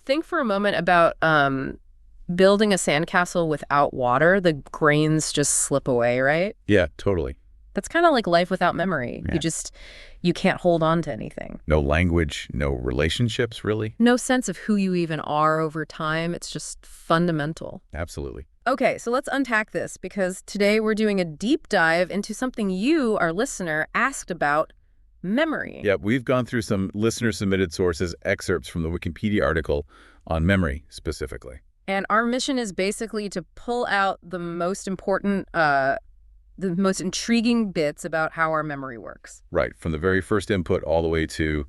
Think for a moment about building a sandcastle without water. The grains just slip away, right? Yeah, totally. That's kind of like life without memory. Yeah. You can't hold on to anything. No language, no relationships, really? No sense of who you even are over time. It's just fundamental. Absolutely. Okay, so let's unpack this because today we're doing a deep dive into something you, our listener, asked about: memory. Yeah, we've gone through some listener-submitted sources, excerpts from the Wikipedia article on memory specifically. And our mission is basically to pull out the most important, the most intriguing bits about how our memory works. Right, from the very first input all the way to,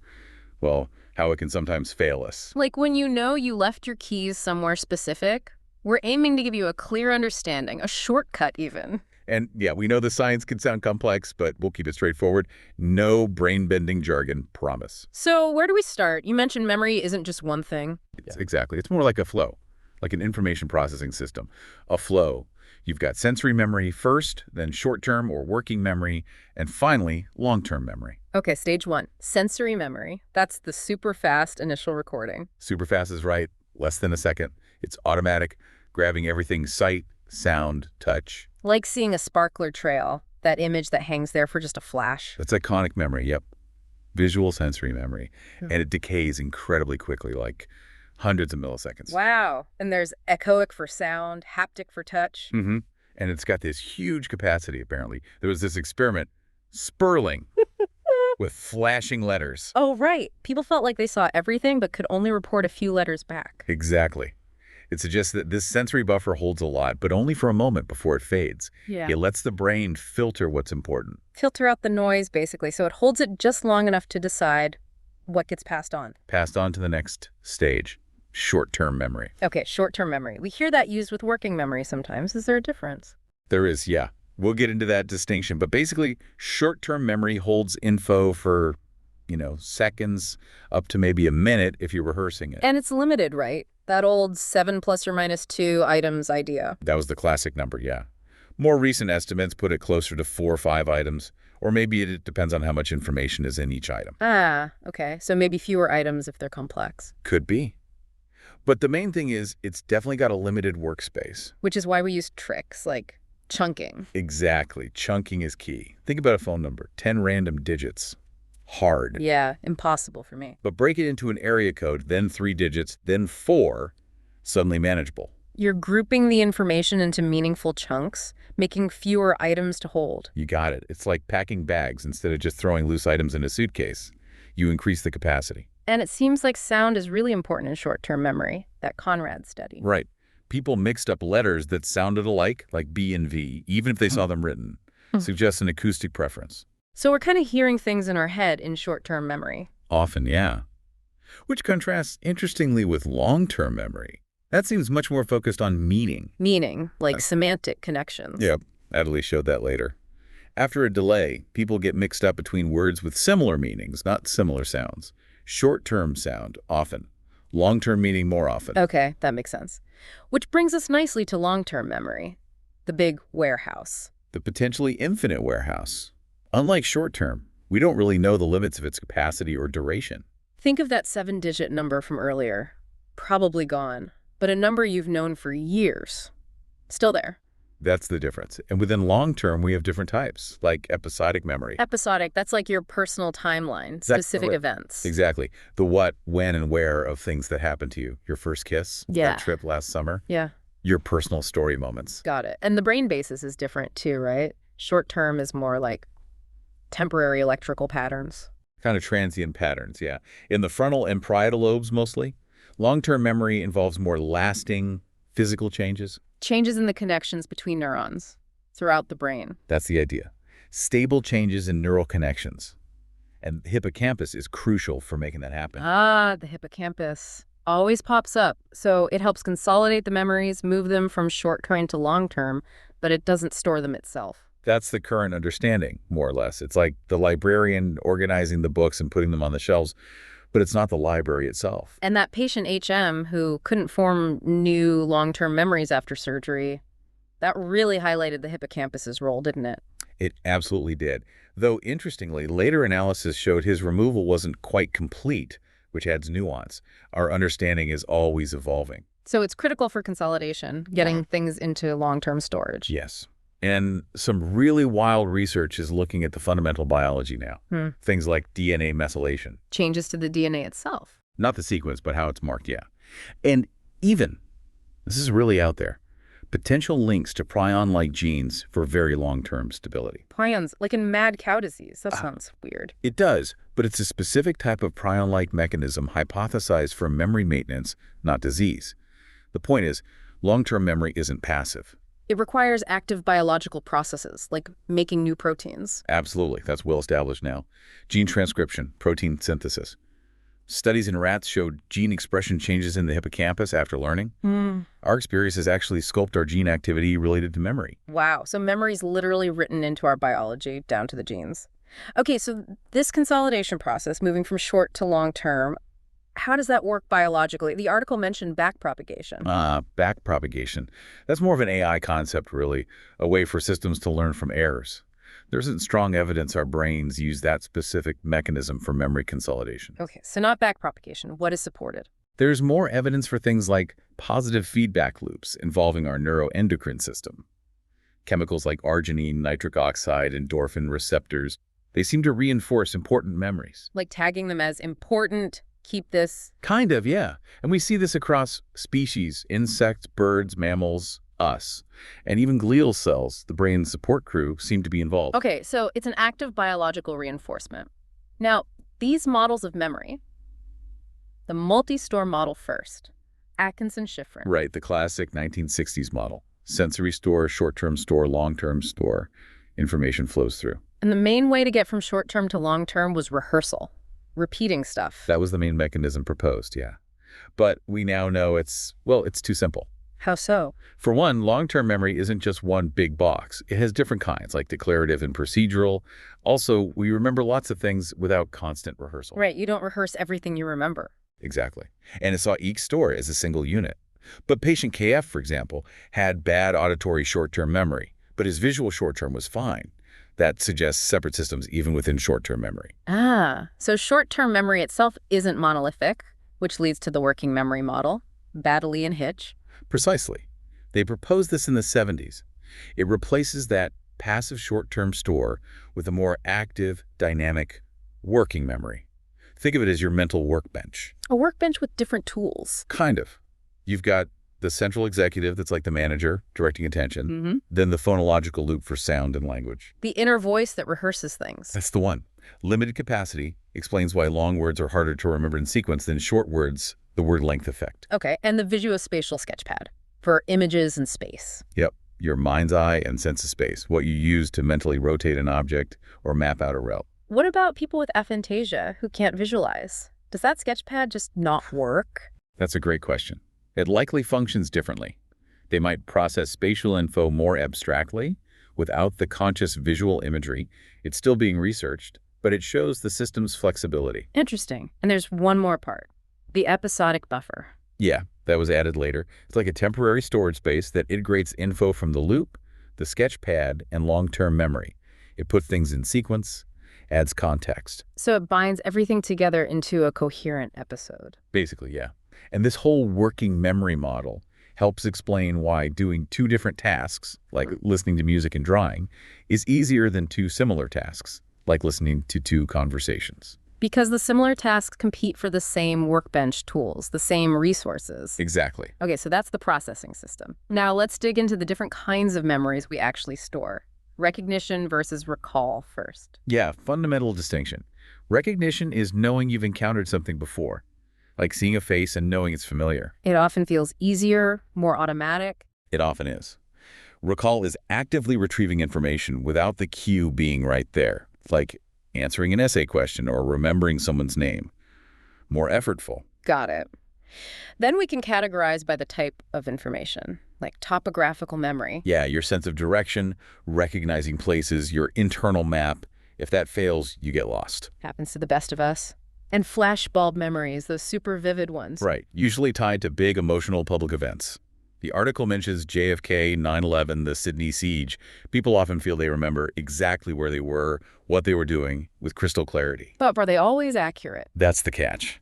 well, how it can sometimes fail us. Like when you know you left your keys somewhere specific, we're aiming to give you a clear understanding, a shortcut even. And yeah, we know the science can sound complex, but we'll keep it straightforward. No brain-bending jargon, promise. So where do we start? You mentioned memory isn't just one thing. Exactly. It's more like a flow, like an information processing system. A flow. You've got sensory memory first, then short-term or working memory, and finally, long-term memory. Okay, stage one, sensory memory. That's the super fast initial recording. Super fast is right, less than a second. It's automatic, grabbing everything: sight, sound, touch. Like seeing a sparkler trail, that image that hangs there for just a flash. That's iconic memory, yep. Visual sensory memory. And it decays incredibly quickly, like hundreds of milliseconds. Wow. And there's echoic for sound, haptic for touch. Mm-hmm. And it's got this huge capacity, apparently. There was this experiment, Sperling, with flashing letters. Oh, right. People felt like they saw everything but could only report a few letters back. Exactly. It suggests that this sensory buffer holds a lot, but only for a moment before it fades. Yeah. It lets the brain filter what's important. Filter out the noise, basically, so it holds it just long enough to decide what gets passed on. Passed on to the next stage, short-term memory. Okay, short-term memory. We hear that used with working memory sometimes. Is there a difference? There is, yeah. We'll get into that distinction, but basically, short-term memory holds info for, seconds up to maybe a minute if you're rehearsing it. And it's limited, right? That old 7 ± 2 items idea. That was the classic number, yeah. More recent estimates put it closer to 4 or 5 items, or maybe it depends on how much information is in each item. Ah, okay. So maybe fewer items if they're complex. Could be. But the main thing is, it's definitely got a limited workspace. Which is why we use tricks like chunking. Exactly. Chunking is key. Think about a phone number, 10 random digits. Hard. Yeah, impossible for me. But break it into an area code, then 3 digits, then 4, suddenly manageable. You're grouping the information into meaningful chunks, making fewer items to hold. You got it. It's like packing bags instead of just throwing loose items in a suitcase. You increase the capacity. And it seems like sound is really important in short-term memory, that Conrad study. Right. People mixed up letters that sounded alike, like B and V, even if they saw them written. Suggests an acoustic preference. So we're kind of hearing things in our head in short-term memory. Often, yeah. Which contrasts interestingly with long-term memory. That seems much more focused on meaning. Meaning, like semantic connections. Yep, Adley showed that later. After a delay, people get mixed up between words with similar meanings, not similar sounds. Short-term sound, often. Long-term meaning, more often. Okay, that makes sense. Which brings us nicely to long-term memory, the big warehouse. The potentially infinite warehouse. Unlike short-term, we don't really know the limits of its capacity or duration. Think of that 7-digit number from earlier. Probably gone, but a number you've known for years. Still there. That's the difference. And within long-term, we have different types, like episodic memory. Episodic, that's like your personal timeline, specific events. Exactly. The what, when, and where of things that happened to you. Your first kiss, Yeah. that trip last summer, Yeah, your personal story moments. got it. And the brain basis is different too, right? Short term is more like temporary electrical patterns. Kind of transient patterns, yeah. In the frontal and parietal lobes mostly. Long-term memory involves more lasting physical changes. Changes in the connections between neurons throughout the brain. That's the idea. Stable changes in neural connections. And the hippocampus is crucial for making that happen. Ah, the hippocampus always pops up. So it helps consolidate the memories, move them from short-term to long-term, but it doesn't store them itself. That's the current understanding, more or less. It's like the librarian organizing the books and putting them on the shelves, but it's not the library itself. And that patient HM who couldn't form new long-term memories after surgery, that really highlighted the hippocampus's role, didn't it? It absolutely did. Though, interestingly, later analysis showed his removal wasn't quite complete, which adds nuance. Our understanding is always evolving. So it's critical for consolidation, getting things into long-term storage. Yes. And some really wild research is looking at the fundamental biology now. Things like DNA methylation. Changes to the DNA itself. Not the sequence, but how it's marked, yeah. And even, this is really out there, potential links to prion-like genes for very long-term stability. Prions, like in mad cow disease. That sounds weird. It does, but it's a specific type of prion-like mechanism hypothesized for memory maintenance, not disease. The point is, long-term memory isn't passive. It requires active biological processes, like making new proteins. Absolutely. That's well established now. Gene transcription, protein synthesis. Studies in rats showed gene expression changes in the hippocampus after learning. Our experience has actually sculpted our gene activity related to memory. Wow, so memory's literally written into our biology, down to the genes. Okay, so this consolidation process, moving from short to long term, how does that work biologically? The article mentioned backpropagation. Backpropagation. That's more of an AI concept, really, a way for systems to learn from errors. There isn't strong evidence our brains use that specific mechanism for memory consolidation. Okay, so not backpropagation. What is supported? There's more evidence for things like positive feedback loops involving our neuroendocrine system. Chemicals like arginine, nitric oxide, endorphin receptors, they seem to reinforce important memories. Like tagging them as important, keep this. Kind of, yeah. And we see this across species, insects, birds, mammals, us. And even glial cells, the brain's support crew, seem to be involved. Okay, so it's an active biological reinforcement. Now, these models of memory, the multi-store model first, Atkinson-Shiffrin. Right, the classic 1960s model. Sensory store, short-term store, long-term store. Information flows through. And the main way to get from short-term to long-term was rehearsal, repeating stuff. That was the main mechanism proposed, yeah. But we now know it's too simple. How so? For one, long-term memory isn't just one big box. It has different kinds, like declarative and procedural. Also, we remember lots of things without constant rehearsal. Right, you don't rehearse everything you remember. Exactly. And it saw each store as a single unit. But patient KF, for example, had bad auditory short-term memory, but his visual short-term was fine. That suggests separate systems even within short-term memory. So short-term memory itself isn't monolithic, which leads to the working memory model, Baddeley and Hitch. Precisely. They proposed this in the 70s. It replaces that passive short-term store with a more active, dynamic, working memory. Think of it as your mental workbench. A workbench with different tools. Kind of. You've got the central executive that's like the manager, directing attention, then the phonological loop for sound and language. The inner voice that rehearses things. That's the one. Limited capacity explains why long words are harder to remember in sequence than short words, the word length effect. Okay, and the visuospatial sketchpad for images and space. Yep, your mind's eye and sense of space, what you use to mentally rotate an object or map out a route. What about people with aphantasia who can't visualize? Does that sketchpad just not work? That's a great question. It likely functions differently. They might process spatial info more abstractly, without the conscious visual imagery. It's still being researched, but it shows the system's flexibility. Interesting. And there's one more part, the episodic buffer. Yeah, that was added later. It's like a temporary storage space that integrates info from the loop, the sketchpad, and long-term memory. It puts things in sequence, adds context. So it binds everything together into a coherent episode. Basically, yeah. And this whole working memory model helps explain why doing two different tasks, like listening to music and drawing, is easier than two similar tasks, like listening to two conversations. Because the similar tasks compete for the same workbench tools, the same resources. Exactly. Okay, so that's the processing system. Now let's dig into the different kinds of memories we actually store. Recognition versus recall first. Yeah, fundamental distinction. Recognition is knowing you've encountered something before, like seeing a face and knowing it's familiar. It often feels easier, more automatic. It often is. Recall is actively retrieving information without the cue being right there, like answering an essay question or remembering someone's name. More effortful. Got it. Then we can categorize by the type of information, like topographical memory. Yeah, your sense of direction, recognizing places, your internal map. If that fails, you get lost. Happens to the best of us. And flashbulb memories, those super vivid ones. Right, usually tied to big emotional public events. The article mentions JFK, 9/11, the Sydney siege. People often feel they remember exactly where they were, what they were doing, with crystal clarity. But are they always accurate? That's the catch.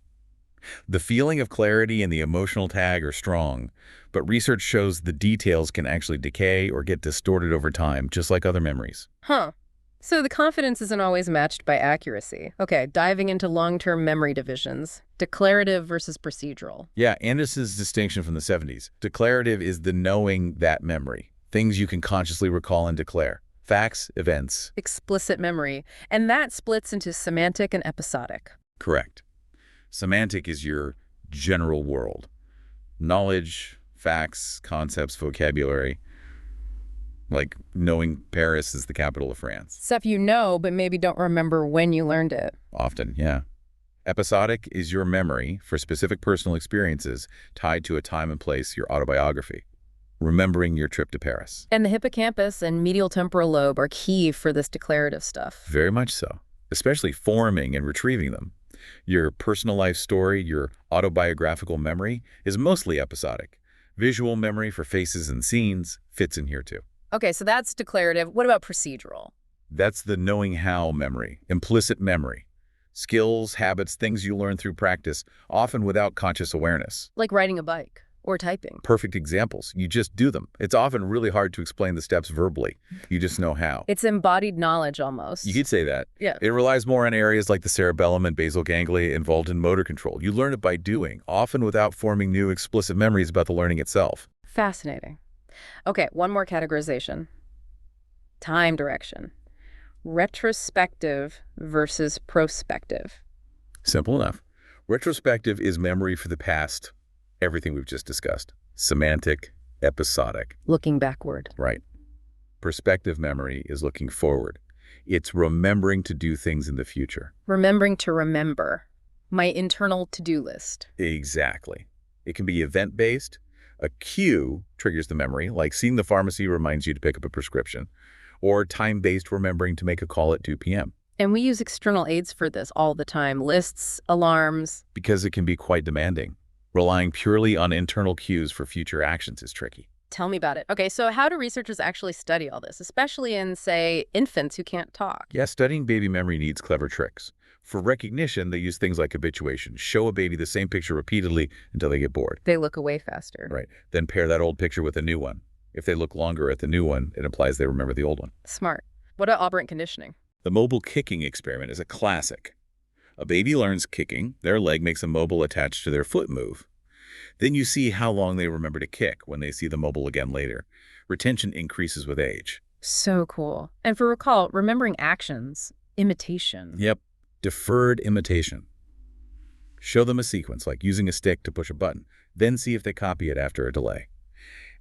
The feeling of clarity and the emotional tag are strong, but research shows the details can actually decay or get distorted over time, just like other memories. Huh. So the confidence isn't always matched by accuracy. Okay, diving into long-term memory divisions. Declarative versus procedural. Yeah, Anderson's distinction from the 70s. Declarative is the knowing that memory, things you can consciously recall and declare. Facts, events. Explicit memory. And that splits into semantic and episodic. Correct. Semantic is your general world. Knowledge, facts, concepts, vocabulary. Like knowing Paris is the capital of France. Stuff you know, but maybe don't remember when you learned it. Often, yeah. Episodic is your memory for specific personal experiences tied to a time and place, your autobiography. Remembering your trip to Paris. And the hippocampus and medial temporal lobe are key for this declarative stuff. Very much so, especially forming and retrieving them. Your personal life story, your autobiographical memory, is mostly episodic. Visual memory for faces and scenes fits in here too. Okay, so that's declarative. What about procedural? That's the knowing how memory, implicit memory. Skills, habits, things you learn through practice, often without conscious awareness. Like riding a bike or typing. Perfect examples. You just do them. It's often really hard to explain the steps verbally. You just know how. It's embodied knowledge almost. You could say that. Yeah. It relies more on areas like the cerebellum and basal ganglia involved in motor control. You learn it by doing, often without forming new explicit memories about the learning itself. Fascinating. Okay, one more categorization. Time direction. Retrospective versus prospective. Simple enough. Retrospective is memory for the past, everything we've just discussed. Semantic, episodic. Looking backward. Right. Perspective memory is looking forward. It's remembering to do things in the future. Remembering to remember. My internal to-do list. Exactly. It can be event-based. A cue triggers the memory, like seeing the pharmacy reminds you to pick up a prescription, or time-based remembering to make a call at 2 p.m. And we use external aids for this all the time. Lists, alarms. Because it can be quite demanding. Relying purely on internal cues for future actions is tricky. Tell me about it. Okay, so how do researchers actually study all this, especially in, say, infants who can't talk? Yeah, studying baby memory needs clever tricks. For recognition, they use things like habituation. Show a baby the same picture repeatedly until they get bored. They look away faster. Right. Then pair that old picture with a new one. If they look longer at the new one, it implies they remember the old one. Smart. What about operant conditioning? The mobile kicking experiment is a classic. A baby learns kicking, their leg makes a mobile attached to their foot move. Then you see how long they remember to kick when they see the mobile again later. Retention increases with age. So cool. And for recall, remembering actions, imitation. Yep. Deferred imitation. Show them a sequence, like using a stick to push a button, then see if they copy it after a delay.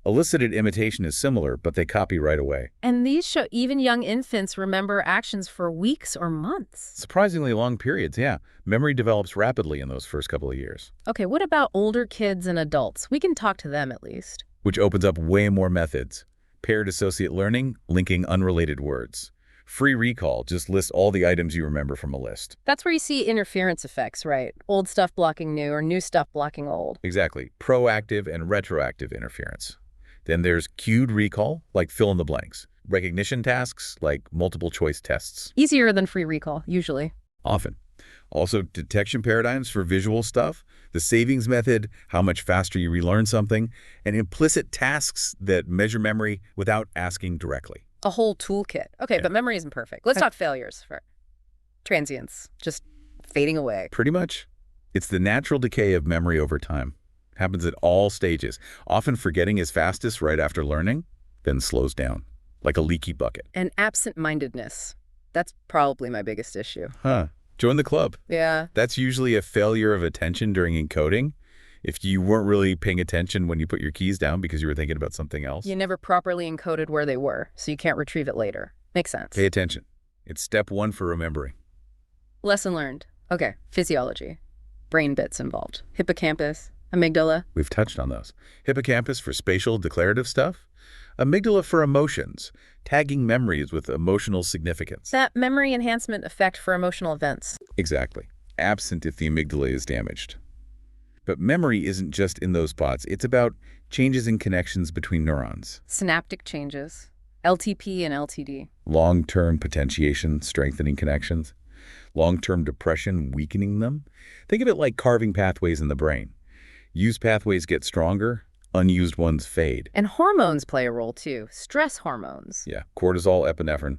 Elicited imitation is similar, but they copy right away. And these show even young infants remember actions for weeks or months. Surprisingly long periods, yeah. Memory develops rapidly in those first couple of years. Okay, what about older kids and adults? We can talk to them at least. Which opens up way more methods. Paired associate learning, linking unrelated words. Free recall just lists all the items you remember from a list. That's where you see interference effects, right? Old stuff blocking new or new stuff blocking old. Exactly. Proactive and retroactive interference. Then there's cued recall, like fill in the blanks. Recognition tasks, like multiple choice tests. Easier than free recall, usually. Often. Also, detection paradigms for visual stuff, the savings method, how much faster you relearn something, and implicit tasks that measure memory without asking directly. A whole toolkit. Okay, Yeah. but memory isn't perfect. Let's talk failures for transients, just fading away. Pretty much. It's the natural decay of memory over time. Happens at all stages. Often forgetting is fastest right after learning, then slows down, like a leaky bucket. And absent-mindedness. That's probably my biggest issue. Huh. Join the club. Yeah. That's usually a failure of attention during encoding. If you weren't really paying attention when you put your keys down because you were thinking about something else. You never properly encoded where they were, so you can't retrieve it later. Makes sense. Pay attention. It's step one for remembering. Lesson learned. Okay, physiology. Brain bits involved. Hippocampus, amygdala. We've touched on those. Hippocampus for spatial declarative stuff. Amygdala for emotions, tagging memories with emotional significance. That memory enhancement effect for emotional events. Exactly. Absent if the amygdala is damaged. But memory isn't just in those spots. It's about changes in connections between neurons. Synaptic changes. LTP and LTD. Long-term potentiation, strengthening connections. long-term depression weakening them. Think of it like carving pathways in the brain. Used pathways get stronger, unused ones fade. And hormones play a role too. Stress hormones. Yeah, cortisol, epinephrine,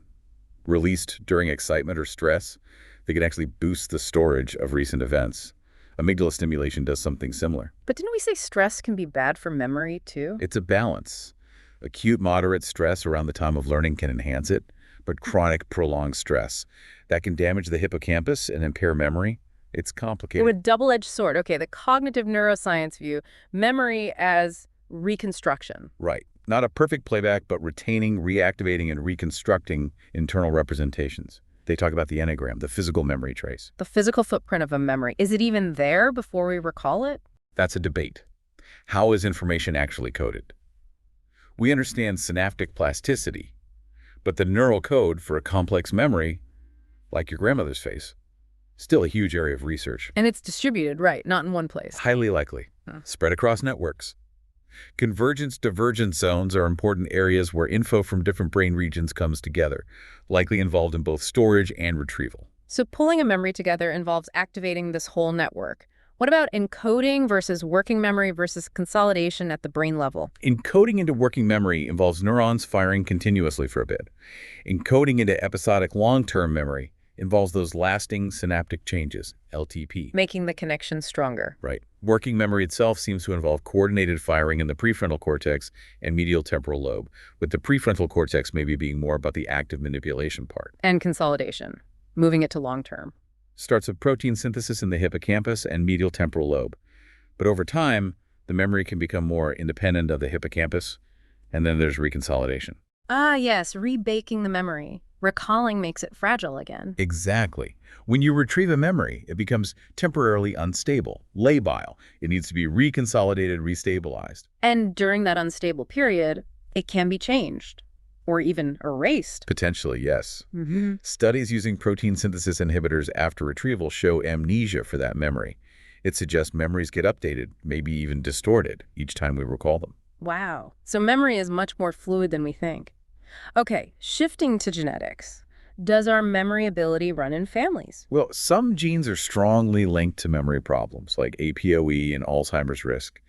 released during excitement or stress, they can actually boost the storage of recent events. Amygdala stimulation does something similar. But didn't we say stress can be bad for memory too? It's a balance. Acute, moderate stress around the time of learning can enhance it, but chronic, prolonged stress, that can damage the hippocampus and impair memory. It's complicated. With a double-edged sword. Okay, the cognitive neuroscience view, memory as reconstruction. Right. Not a perfect playback, but retaining, reactivating, and reconstructing internal representations. They talk about the enneagram, the physical memory trace. The physical footprint of a memory. Is it even there before we recall it? That's a debate. How is information actually coded? We understand synaptic plasticity, but the neural code for a complex memory, like your grandmother's face, still a huge area of research. And it's distributed, right, not in one place. Highly likely. Spread across networks. Convergence-divergence zones are important areas where info from different brain regions comes together, likely involved in both storage and retrieval. So pulling a memory together involves activating this whole network. What about encoding versus working memory versus consolidation at the brain level? Encoding into working memory involves neurons firing continuously for a bit. Encoding into episodic long-term memory involves those lasting synaptic changes, LTP. Making the connection stronger. Right. Working memory itself seems to involve coordinated firing in the prefrontal cortex and medial temporal lobe, with the prefrontal cortex maybe being more about the active manipulation part. And consolidation, moving it to long-term. Starts with protein synthesis in the hippocampus and medial temporal lobe. But over time, the memory can become more independent of the hippocampus, and then there's reconsolidation. Ah, yes, rebaking the memory. Recalling makes it fragile again. Exactly. When you retrieve a memory, it becomes temporarily unstable, labile. It needs to be reconsolidated, restabilized. And during that unstable period, it can be changed or even erased. Potentially, yes. Mm-hmm. Studies using protein synthesis inhibitors after retrieval show amnesia for that memory. It suggests memories get updated, maybe even distorted, each time we recall them. Wow. So memory is much more fluid than we think. Okay, shifting to genetics. Does our memory ability run in families? Well, some genes are strongly linked to memory problems, like APOE and Alzheimer's risk.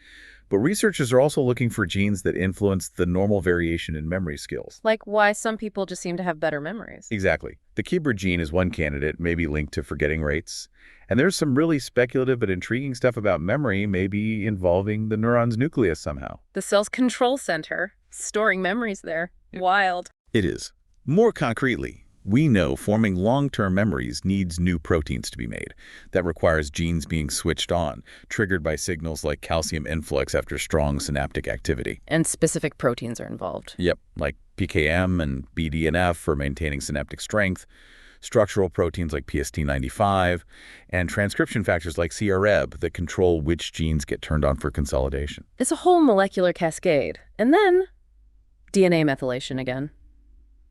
But researchers are also looking for genes that influence the normal variation in memory skills. Like why some people just seem to have better memories. Exactly. The Kibber gene is one candidate, maybe linked to forgetting rates. And there's some really speculative but intriguing stuff about memory, maybe involving the neuron's nucleus somehow. The cell's control center, storing memories there. Wild. It is. More concretely, we know forming long-term memories needs new proteins to be made. That requires genes being switched on, triggered by signals like calcium influx after strong synaptic activity. And specific proteins are involved. Yep, like PKM and BDNF for maintaining synaptic strength, structural proteins like PST95, and transcription factors like CREB that control which genes get turned on for consolidation. It's a whole molecular cascade. And then DNA methylation again.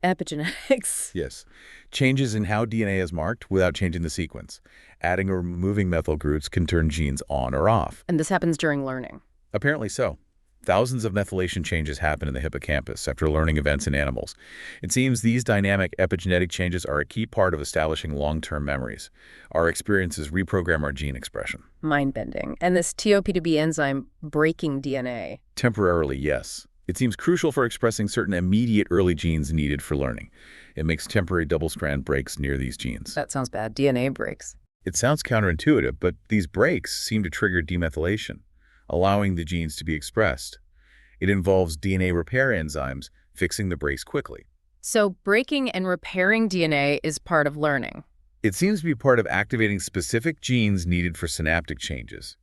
Epigenetics. Yes. Changes in how DNA is marked without changing the sequence. Adding or removing methyl groups can turn genes on or off. And this happens during learning. Apparently so. Thousands of methylation changes happen in the hippocampus after learning events in animals. It seems these dynamic epigenetic changes are a key part of establishing long-term memories. Our experiences reprogram our gene expression. Mind-bending. And this TOP2B enzyme breaking DNA. Temporarily, yes. It seems crucial for expressing certain immediate early genes needed for learning. It makes temporary double-strand breaks near these genes. That sounds bad. DNA breaks. It sounds counterintuitive, but these breaks seem to trigger demethylation, allowing the genes to be expressed. It involves DNA repair enzymes fixing the breaks quickly. So breaking and repairing DNA is part of learning. It seems to be part of activating specific genes needed for synaptic changes.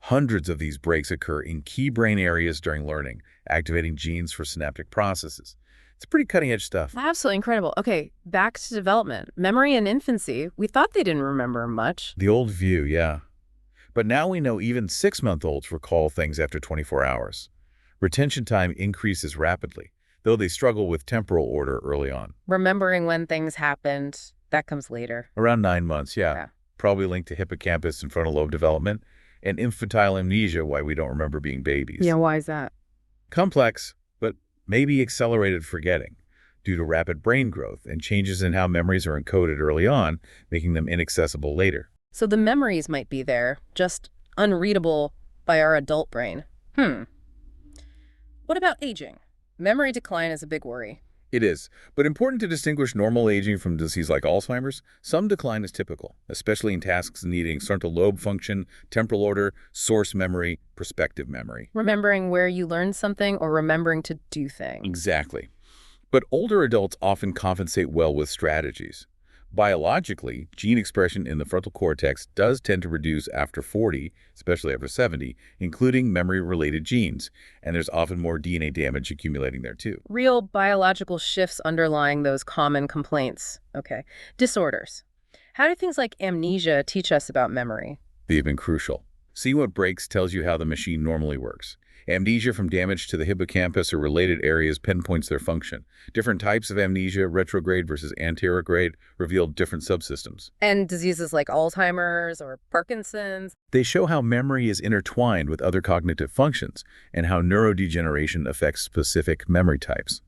Hundreds of these breaks occur in key brain areas during learning, activating genes for synaptic processes. It's pretty cutting-edge stuff. Absolutely incredible. Okay, back to development. Memory in infancy, we thought they didn't remember much. The old view, yeah. But now we know even 6-month-olds recall things after 24 hours. Retention time increases rapidly, though they struggle with temporal order early on. Remembering when things happened, that comes later. Around 9 months, yeah. Probably linked to hippocampus and frontal lobe development, and infantile amnesia, why we don't remember being babies. Yeah, why is that? Complex, but maybe accelerated forgetting. due to rapid brain growth and changes in how memories are encoded early on, making them inaccessible later. So the memories might be there, just unreadable by our adult brain. What about aging? Memory decline is a big worry. It is, but important to distinguish normal aging from disease like Alzheimer's. Some decline is typical, especially in tasks needing frontal lobe function, temporal order, source memory, perspective memory. Remembering where you learned something or remembering to do things. Exactly. But older adults often compensate well with strategies. Biologically, gene expression in the frontal cortex does tend to reduce after 40, especially after 70, including memory-related genes, and there's often more DNA damage accumulating there too. Real biological shifts underlying those common complaints. Okay. Disorders. How do things like amnesia teach us about memory? They've been crucial. See what breaks tells you how the machine normally works. Amnesia from damage to the hippocampus or related areas pinpoints their function. Different types of amnesia, retrograde versus anterograde, reveal different subsystems. And diseases like Alzheimer's or Parkinson's. They show how memory is intertwined with other cognitive functions and how neurodegeneration affects specific memory types.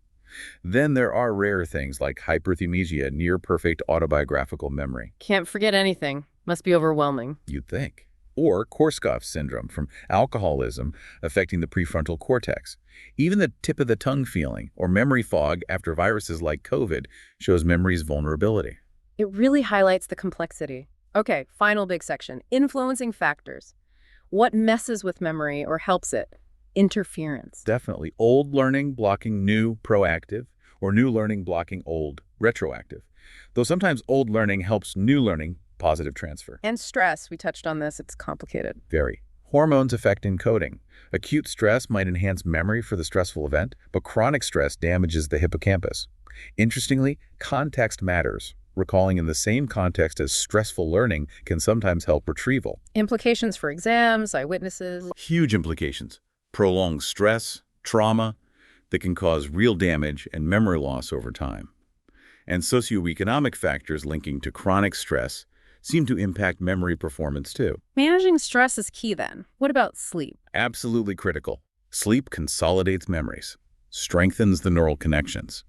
Then there are rare things like hyperthymesia, near-perfect autobiographical memory. Can't forget anything. Must be overwhelming. You'd think. Or Korsakoff syndrome from alcoholism affecting the prefrontal cortex. Even the tip of the tongue feeling or memory fog after viruses like COVID shows memory's vulnerability. It really highlights the complexity. Okay, final big section. Influencing factors. What messes with memory or helps it? Interference. Definitely. Old learning blocking new, proactive, or new learning blocking old, retroactive. Though sometimes old learning helps new learning, positive transfer. And stress. We touched on this. It's complicated. Very. Hormones affect encoding. Acute stress might enhance memory for the stressful event, but chronic stress damages the hippocampus. Interestingly, context matters. Recalling in the same context as stressful learning can sometimes help retrieval. Implications for exams, eyewitnesses. Huge implications. Prolonged stress, trauma that can cause real damage and memory loss over time. And socioeconomic factors linking to chronic stress seem to impact memory performance too. Managing stress is key then. What about sleep? Absolutely critical. Sleep consolidates memories, strengthens the neural connections.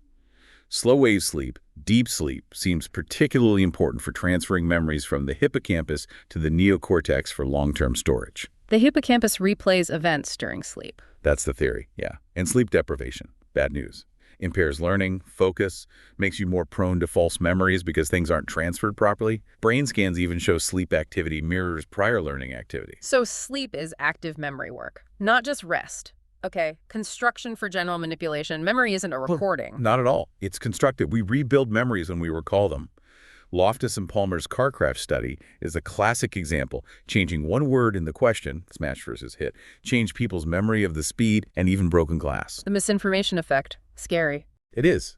Slow-wave sleep, deep sleep, seems particularly important for transferring memories from the hippocampus to the neocortex for long-term storage. The hippocampus replays events during sleep. That's the theory, yeah. And sleep deprivation, bad news. Impairs learning, focus, makes you more prone to false memories because things aren't transferred properly. Brain scans even show sleep activity mirrors prior learning activity. So sleep is active memory work, not just rest. Okay, construction for general manipulation. Memory isn't a recording. Not at all. It's constructive. We rebuild memories when we recall them. Loftus and Palmer's car crash study is a classic example. Changing one word in the question, smash versus hit, changed people's memory of the speed and even broken glass. The misinformation effect. Scary. It is.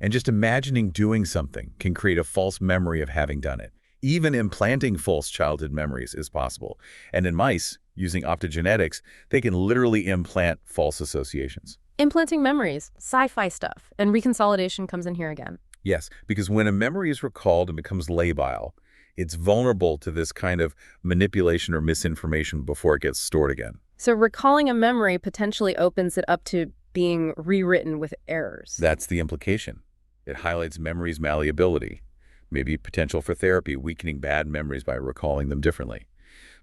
And just imagining doing something can create a false memory of having done it. Even implanting false childhood memories is possible. And in mice, using optogenetics, they can literally implant false associations. Implanting memories, sci-fi stuff, and reconsolidation comes in here again. Yes, because when a memory is recalled and becomes labile, it's vulnerable to this kind of manipulation or misinformation before it gets stored again. So recalling a memory potentially opens it up to being rewritten with errors. That's the implication. It highlights memory's malleability, maybe potential for therapy, weakening bad memories by recalling them differently.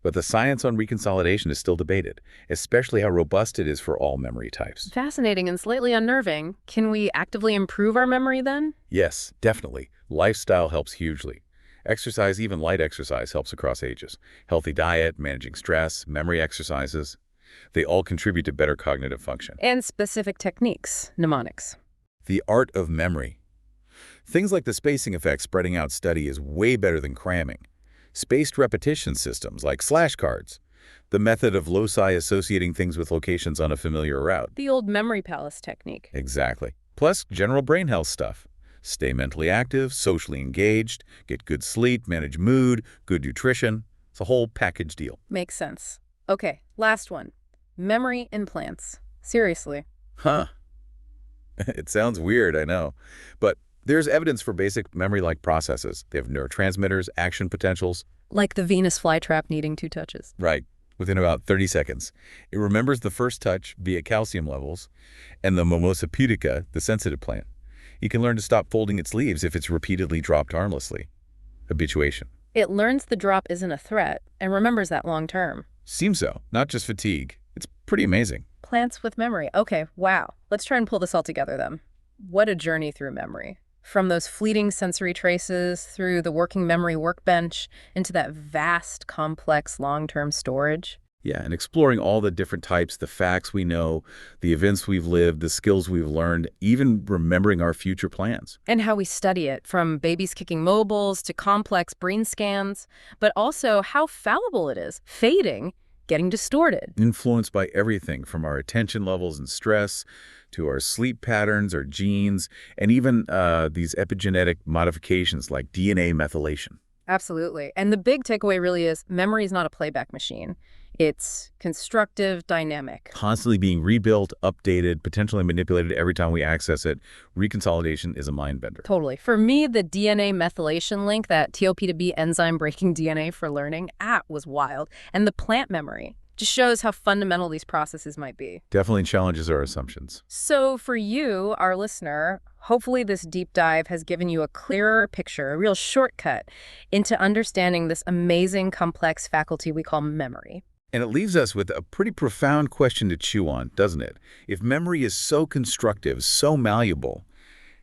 But the science on reconsolidation is still debated, especially how robust it is for all memory types. Fascinating and slightly unnerving. Can we actively improve our memory then? Yes, definitely. Lifestyle helps hugely. Exercise, even light exercise, helps across ages. Healthy diet, managing stress, memory exercises, they all contribute to better cognitive function. And specific techniques, mnemonics. The art of memory. Things like the spacing effect spreading out study is way better than cramming. Spaced repetition systems like flashcards. The method of loci associating things with locations on a familiar route. The old memory palace technique. Exactly. Plus general brain health stuff. Stay mentally active, socially engaged, get good sleep, manage mood, good nutrition. It's a whole package deal. Makes sense. Okay, last one. Memory implants. Seriously. Huh. It sounds weird, I know. But there's evidence for basic memory-like processes. They have neurotransmitters, action potentials. Like the Venus flytrap needing 2 touches. Right. Within about 30 seconds. It remembers the first touch via calcium levels and the mimosa pudica, the sensitive plant. You can learn to stop folding its leaves if it's repeatedly dropped harmlessly. Habituation. It learns the drop isn't a threat and remembers that long term. Seems so, not just fatigue. It's pretty amazing. Plants with memory. Okay, wow. Let's try and pull this all together then. What a journey through memory. From those fleeting sensory traces through the working memory workbench into that vast, complex, long-term storage. Yeah, and exploring all the different types, the facts we know, the events we've lived, the skills we've learned, even remembering our future plans. And how we study it, from babies kicking mobiles to complex brain scans, but also how fallible it is, fading, getting distorted. Influenced by everything from our attention levels and stress to our sleep patterns, our genes, and even these epigenetic modifications like DNA methylation. Absolutely. And the big takeaway really is memory is not a playback machine. It's constructive, dynamic. Constantly being rebuilt, updated, potentially manipulated every time we access it. Reconsolidation is a mind bender. Totally. For me, the DNA methylation link, that TOP to B enzyme breaking DNA for learning, was wild. And the plant memory just shows how fundamental these processes might be. Definitely challenges our assumptions. So for you, our listener, hopefully this deep dive has given you a clearer picture, a real shortcut into understanding this amazing, complex faculty we call memory. And it leaves us with a pretty profound question to chew on, doesn't it? If memory is so constructive, so malleable,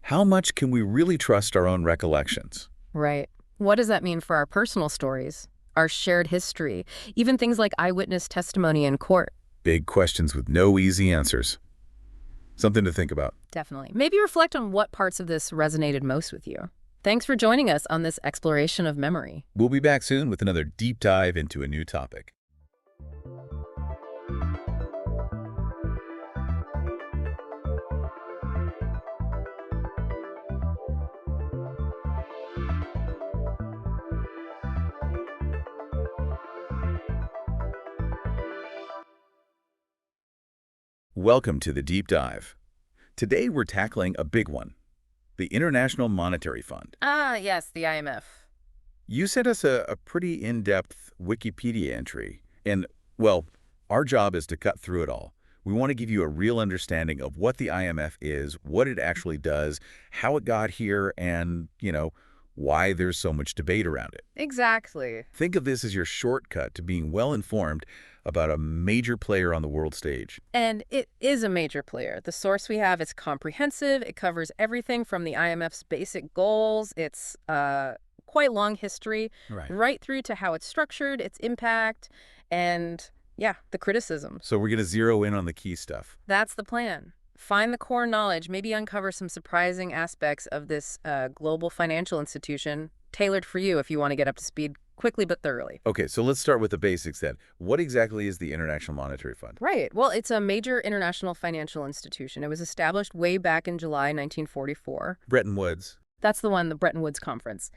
how much can we really trust our own recollections? Right. What does that mean for our personal stories, our shared history, even things like eyewitness testimony in court? Big questions with no easy answers. Something to think about. Definitely. Maybe reflect on what parts of this resonated most with you. Thanks for joining us on this exploration of memory. We'll be back soon with another deep dive into a new topic. Welcome to the Deep Dive. Today we're tackling a big one, the International Monetary Fund. Ah, yes, the IMF. You sent us a pretty in-depth Wikipedia entry, and, well, our job is to cut through it all. We want to give you a real understanding of what the IMF is, what it actually does, how it got here, and, why there's so much debate around it. Exactly. Think of this as your shortcut to being well-informed about a major player on the world stage. And it is a major player. The source we have is comprehensive. It covers everything from the IMF's basic goals, its quite long history, right through to how it's structured, its impact, and, yeah, the criticisms. So we're going to zero in on the key stuff. That's the plan. Find the core knowledge, maybe uncover some surprising aspects of this global financial institution, tailored for you if you want to get up to speed quickly but thoroughly. Okay, so let's start with the basics then. What exactly is the International Monetary Fund? Right. Well, it's a major international financial institution. It was established way back in July 1944. Bretton Woods. That's the one, the Bretton Woods Conference.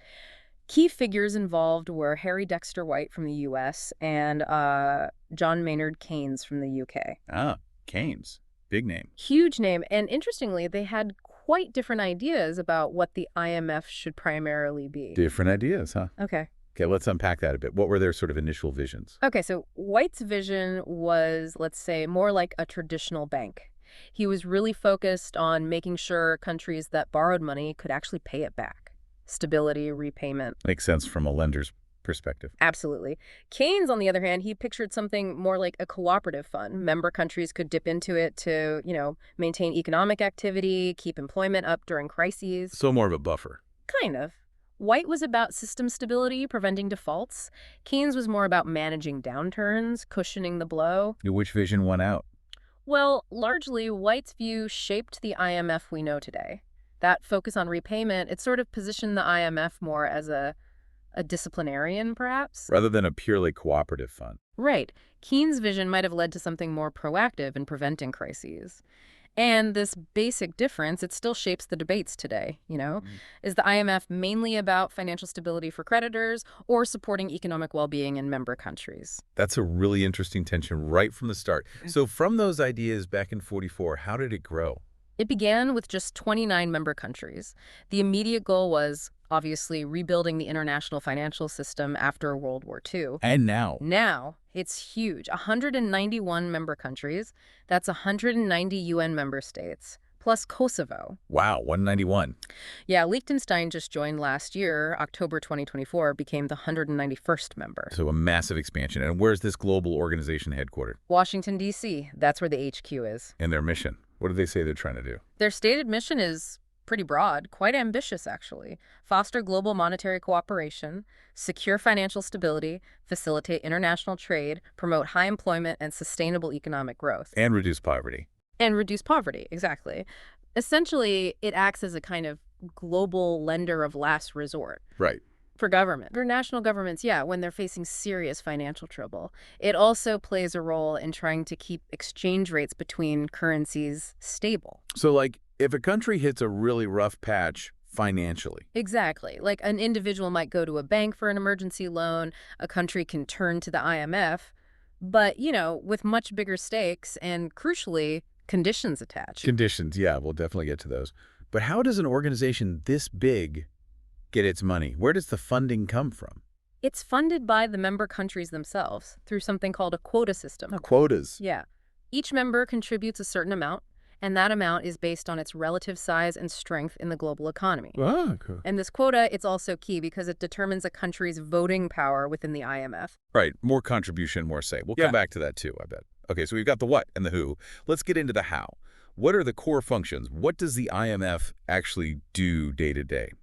Key figures involved were Harry Dexter White from the U.S. and John Maynard Keynes from the U.K. Ah, Keynes. Big name. Huge name. And interestingly, they had quite different ideas about what the IMF should primarily be. Different ideas, huh? Okay. Okay, let's unpack that a bit. What were their sort of initial visions? Okay, so White's vision was, let's say, more like a traditional bank. He was really focused on making sure countries that borrowed money could actually pay it back. Stability, repayment. Makes sense from a lender's perspective. Absolutely. Keynes, on the other hand, he pictured something more like a cooperative fund. Member countries could dip into it to, maintain economic activity, keep employment up during crises. So more of a buffer. Kind of. White was about system stability, preventing defaults. Keynes was more about managing downturns, cushioning the blow. Which vision won out? Well, largely, White's view shaped the IMF we know today. That focus on repayment, it sort of positioned the IMF more as a disciplinarian, perhaps? Rather than a purely cooperative fund. Right. Keynes' vision might have led to something more proactive in preventing crises. And this basic difference, it still shapes the debates today, Is the IMF mainly about financial stability for creditors or supporting economic well-being in member countries? That's a really interesting tension right from the start. So from those ideas back in 44, how did it grow? It began with just 29 member countries. The immediate goal was, obviously, rebuilding the international financial system after World War II. And now? Now, it's huge. 191 member countries. That's 190 UN member states, plus Kosovo. Wow, 191. Yeah, Liechtenstein just joined last year. October 2024 became the 191st member. So a massive expansion. And where's this global organization headquartered? Washington, D.C., that's where the HQ is. And their mission? What do they say they're trying to do? Their stated mission is pretty broad, quite ambitious actually. Foster global monetary cooperation, secure financial stability, facilitate international trade, promote high employment and sustainable economic growth. And reduce poverty. And reduce poverty, exactly. Essentially, it acts as a kind of global lender of last resort. Right. For government. For national governments, yeah, when they're facing serious financial trouble. It also plays a role in trying to keep exchange rates between currencies stable. So, like, if a country hits a really rough patch financially. Exactly. Like an individual might go to a bank for an emergency loan, a country can turn to the IMF, but, with much bigger stakes and, crucially, conditions attached. Conditions, yeah, we'll definitely get to those. But how does an organization this big get its money? Where does the funding come from? It's funded by the member countries themselves through something called a quota system. Oh, quotas. Yeah. Each member contributes a certain amount, and that amount is based on its relative size and strength in the global economy. Ah, cool. And this quota, it's also key because it determines a country's voting power within the IMF. Right, more contribution, more say. We'll come back to that too, I bet. Okay, so we've got the what and the who. Let's get into the how. What are the core functions? What does the IMF actually do day to day?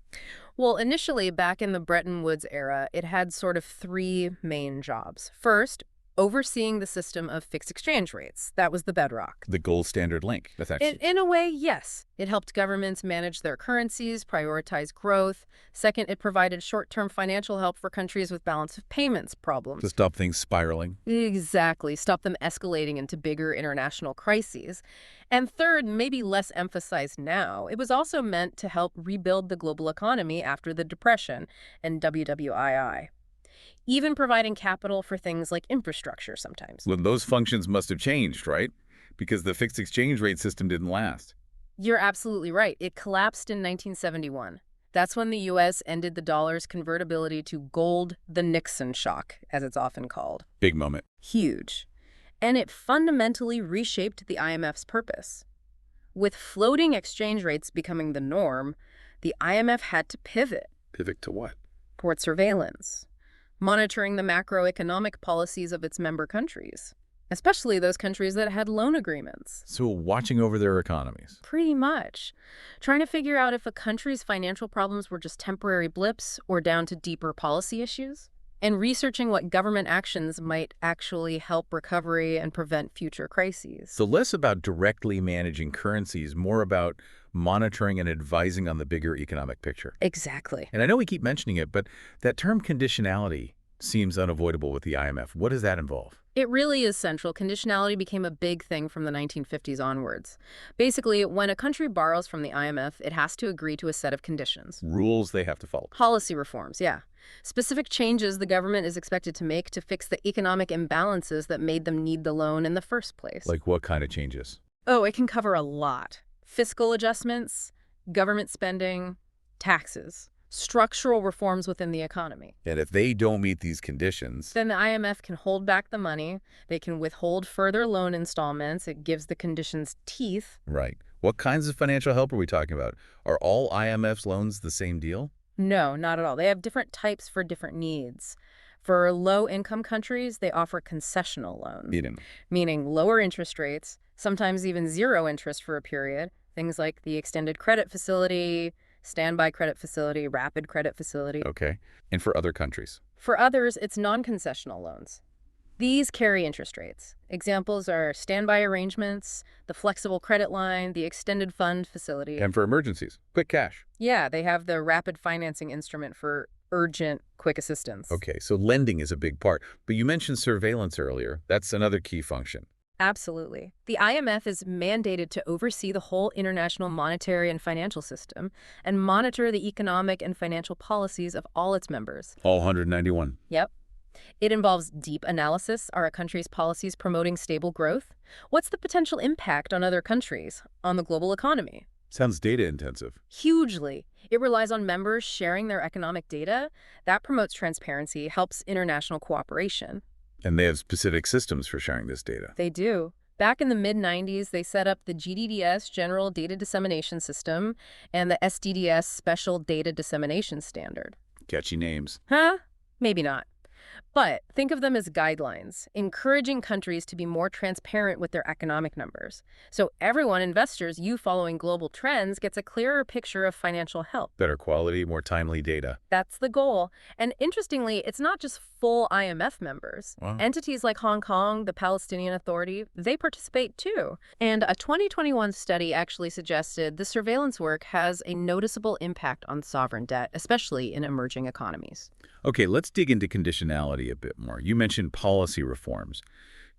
Well, initially, back in the Bretton Woods era, it had sort of three main jobs. First, overseeing the system of fixed exchange rates. That was the bedrock. The gold standard link. That's actually... In a way, yes. It helped governments manage their currencies, prioritize growth. Second, it provided short-term financial help for countries with balance of payments problems. To stop things spiraling. Exactly. Stop them escalating into bigger international crises. And third, maybe less emphasized now, it was also meant to help rebuild the global economy after the Depression and WWII. Even providing capital for things like infrastructure sometimes. Well, those functions must have changed, right? Because the fixed exchange rate system didn't last. You're absolutely right. It collapsed in 1971. That's when the U.S. ended the dollar's convertibility to gold, the Nixon shock, as it's often called. Big moment. Huge. And it fundamentally reshaped the IMF's purpose. With floating exchange rates becoming the norm, the IMF had to pivot. Pivot to what? Toward surveillance. Monitoring the macroeconomic policies of its member countries, especially those countries that had loan agreements. So watching over their economies. Pretty much. Trying to figure out if a country's financial problems were just temporary blips or down to deeper policy issues. And researching what government actions might actually help recovery and prevent future crises. So less about directly managing currencies, more about monitoring and advising on the bigger economic picture. Exactly. And I know we keep mentioning it, but that term conditionality seems unavoidable with the IMF. What does that involve? It really is central. Conditionality became a big thing from the 1950s onwards. Basically, when a country borrows from the IMF, it has to agree to a set of conditions. Rules they have to follow. Policy reforms, yeah. Specific changes the government is expected to make to fix the economic imbalances that made them need the loan in the first place. Like what kind of changes? Oh, it can cover a lot. Fiscal adjustments, government spending, taxes, structural reforms within the economy. And if they don't meet these conditions... Then the IMF can hold back the money. They can withhold further loan installments. It gives the conditions teeth. Right. What kinds of financial help are we talking about? Are all IMF's loans the same deal? No, not at all. They have different types for different needs. For low-income countries, they offer concessional loans, meaning lower interest rates, sometimes even zero interest for a period. Things like the extended credit facility, standby credit facility, rapid credit facility. Okay. And for other countries? For others, it's non-concessional loans. These carry interest rates. Examples are standby arrangements, the flexible credit line, the extended fund facility. And for emergencies, quick cash. Yeah, they have the rapid financing instrument for urgent, quick assistance. Okay, so lending is a big part. But you mentioned surveillance earlier. That's another key function. Absolutely. The IMF is mandated to oversee the whole international monetary and financial system and monitor the economic and financial policies of all its members. All 191. Yep. It involves deep analysis. Are a country's policies promoting stable growth? What's the potential impact on other countries, on the global economy? Sounds data intensive. Hugely. It relies on members sharing their economic data. That promotes transparency, helps international cooperation. And they have specific systems for sharing this data. They do. Back in the mid-90s, they set up the GDDS, General Data Dissemination System, and the SDDS, Special Data Dissemination Standard. Catchy names. Huh? Maybe not. But think of them as guidelines, encouraging countries to be more transparent with their economic numbers. So everyone, investors, you following global trends, gets a clearer picture of financial health. Better quality, more timely data. That's the goal. And interestingly, it's not just full IMF members. Wow. Entities like Hong Kong, the Palestinian Authority, they participate too. And a 2021 study actually suggested the surveillance work has a noticeable impact on sovereign debt, especially in emerging economies. Okay, let's dig into conditionality a bit more. You mentioned policy reforms.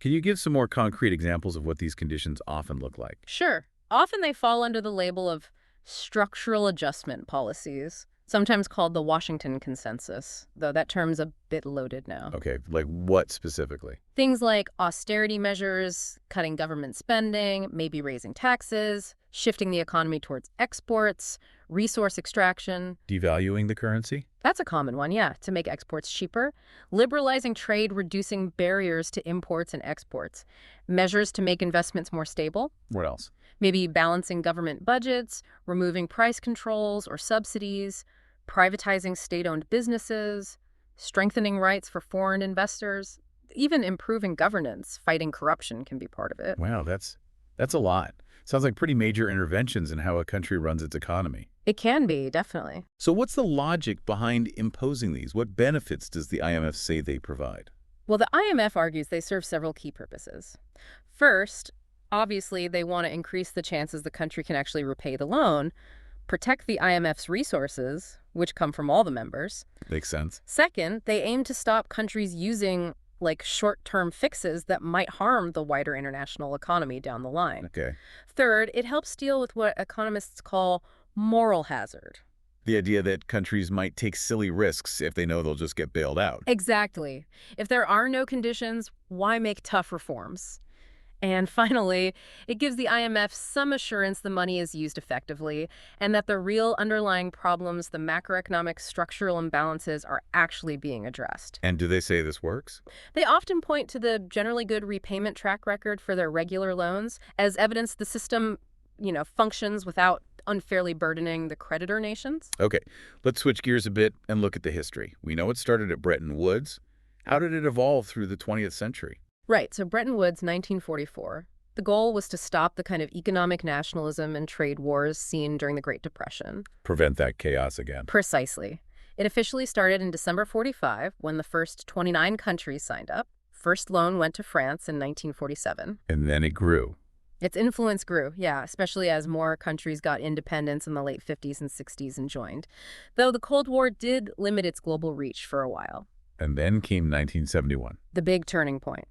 Can you give some more concrete examples of what these conditions often look like? Sure. Often they fall under the label of structural adjustment policies, sometimes called the Washington Consensus, though that term's a bit loaded now. Okay, like what specifically? Things like austerity measures, cutting government spending, maybe raising taxes, shifting the economy towards exports, resource extraction. Devaluing the currency? That's a common one, yeah, to make exports cheaper. Liberalizing trade, reducing barriers to imports and exports. Measures to make investments more stable. What else? Maybe balancing government budgets, removing price controls or subsidies, privatizing state-owned businesses, strengthening rights for foreign investors, even improving governance, fighting corruption can be part of it. Wow, that's a lot. Sounds like pretty major interventions in how a country runs its economy. It can be, definitely. So what's the logic behind imposing these? What benefits does the IMF say they provide? Well, the IMF argues they serve several key purposes. First, obviously, they want to increase the chances the country can actually repay the loan, protect the IMF's resources, which come from all the members. Makes sense. Second, they aim to stop countries using short-term fixes that might harm the wider international economy down the line. Okay. Third, it helps deal with what economists call moral hazard. The idea that countries might take silly risks if they know they'll just get bailed out. Exactly. If there are no conditions, why make tough reforms? And finally, it gives the IMF some assurance the money is used effectively and that the real underlying problems, the macroeconomic structural imbalances, are actually being addressed. And do they say this works? They often point to the generally good repayment track record for their regular loans as evidence the system, functions without unfairly burdening the creditor nations. Okay, let's switch gears a bit and look at the history. We know it started at Bretton Woods. How did it evolve through the 20th century? Right, so Bretton Woods, 1944. The goal was to stop the kind of economic nationalism and trade wars seen during the Great Depression. Prevent that chaos again. Precisely. It officially started in December 45 when the first 29 countries signed up. First loan went to France in 1947. And then it grew. Its influence grew, yeah, especially as more countries got independence in the late 50s and 60s and joined. Though the Cold War did limit its global reach for a while. And then came 1971. The big turning point.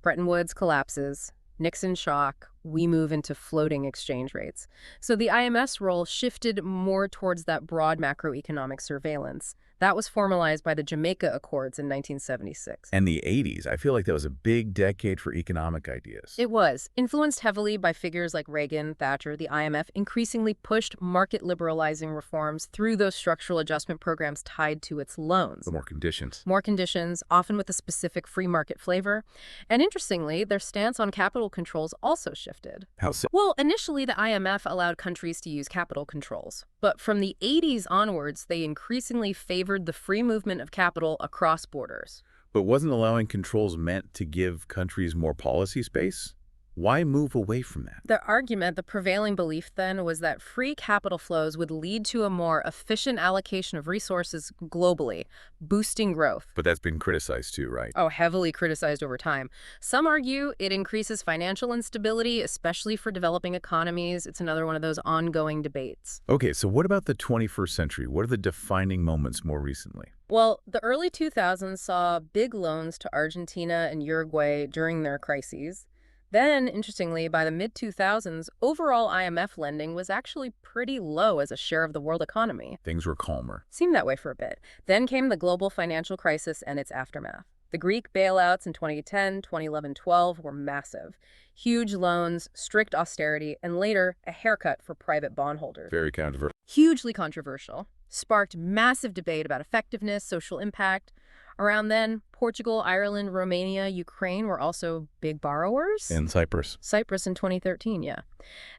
Bretton Woods collapses, Nixon shock, we move into floating exchange rates. So the IMF's role shifted more towards that broad macroeconomic surveillance. That was formalized by the Jamaica Accords in 1976. And the 80s, I feel like that was a big decade for economic ideas. It was. Influenced heavily by figures like Reagan, Thatcher, the IMF increasingly pushed market liberalizing reforms through those structural adjustment programs tied to its loans. More conditions. More conditions, often with a specific free market flavor. And interestingly, their stance on capital controls also shifted. How so? Well, initially the IMF allowed countries to use capital controls. But from the 80s onwards, they increasingly favored the free movement of capital across borders. But wasn't allowing controls meant to give countries more policy space? Why move away from that? The argument, the prevailing belief then, was that free capital flows would lead to a more efficient allocation of resources globally, boosting growth. But that's been criticized too, right? Oh, heavily criticized over time. Some argue it increases financial instability, especially for developing economies. It's another one of those ongoing debates. Okay, so what about the 21st century? What are the defining moments more recently? Well, the early 2000s saw big loans to Argentina and Uruguay during their crises. Then, interestingly, by the mid-2000s, overall IMF lending was actually pretty low as a share of the world economy. Things were calmer. Seemed that way for a bit. Then came the global financial crisis and its aftermath. The Greek bailouts in 2010, 2011, 12 were massive. Huge loans, strict austerity, and later a haircut for private bondholders. Very controversial. Hugely controversial. Sparked massive debate about effectiveness, social impact. Around then, Portugal, Ireland, Romania, Ukraine were also big borrowers. In Cyprus. Cyprus in 2013, yeah.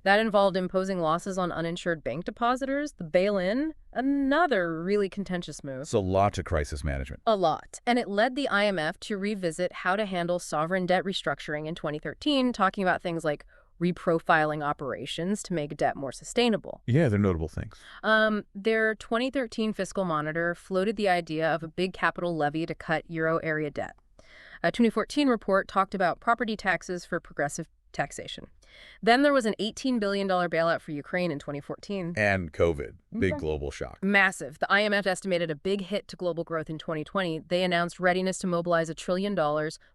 That involved imposing losses on uninsured bank depositors, the bail-in, another really contentious move. So lots of crisis management. A lot. And it led the IMF to revisit how to handle sovereign debt restructuring in 2013, talking about things like reprofiling operations to make debt more sustainable. Yeah, they're notable things. Their 2013 fiscal monitor floated the idea of a big capital levy to cut euro area debt. A 2014 report talked about property taxes for progressive taxation. Then there was an $18 billion bailout for Ukraine in 2014. And COVID. Big Okay. global shock. Massive. The IMF estimated a big hit to global growth in 2020. They announced readiness to mobilize $1 trillion,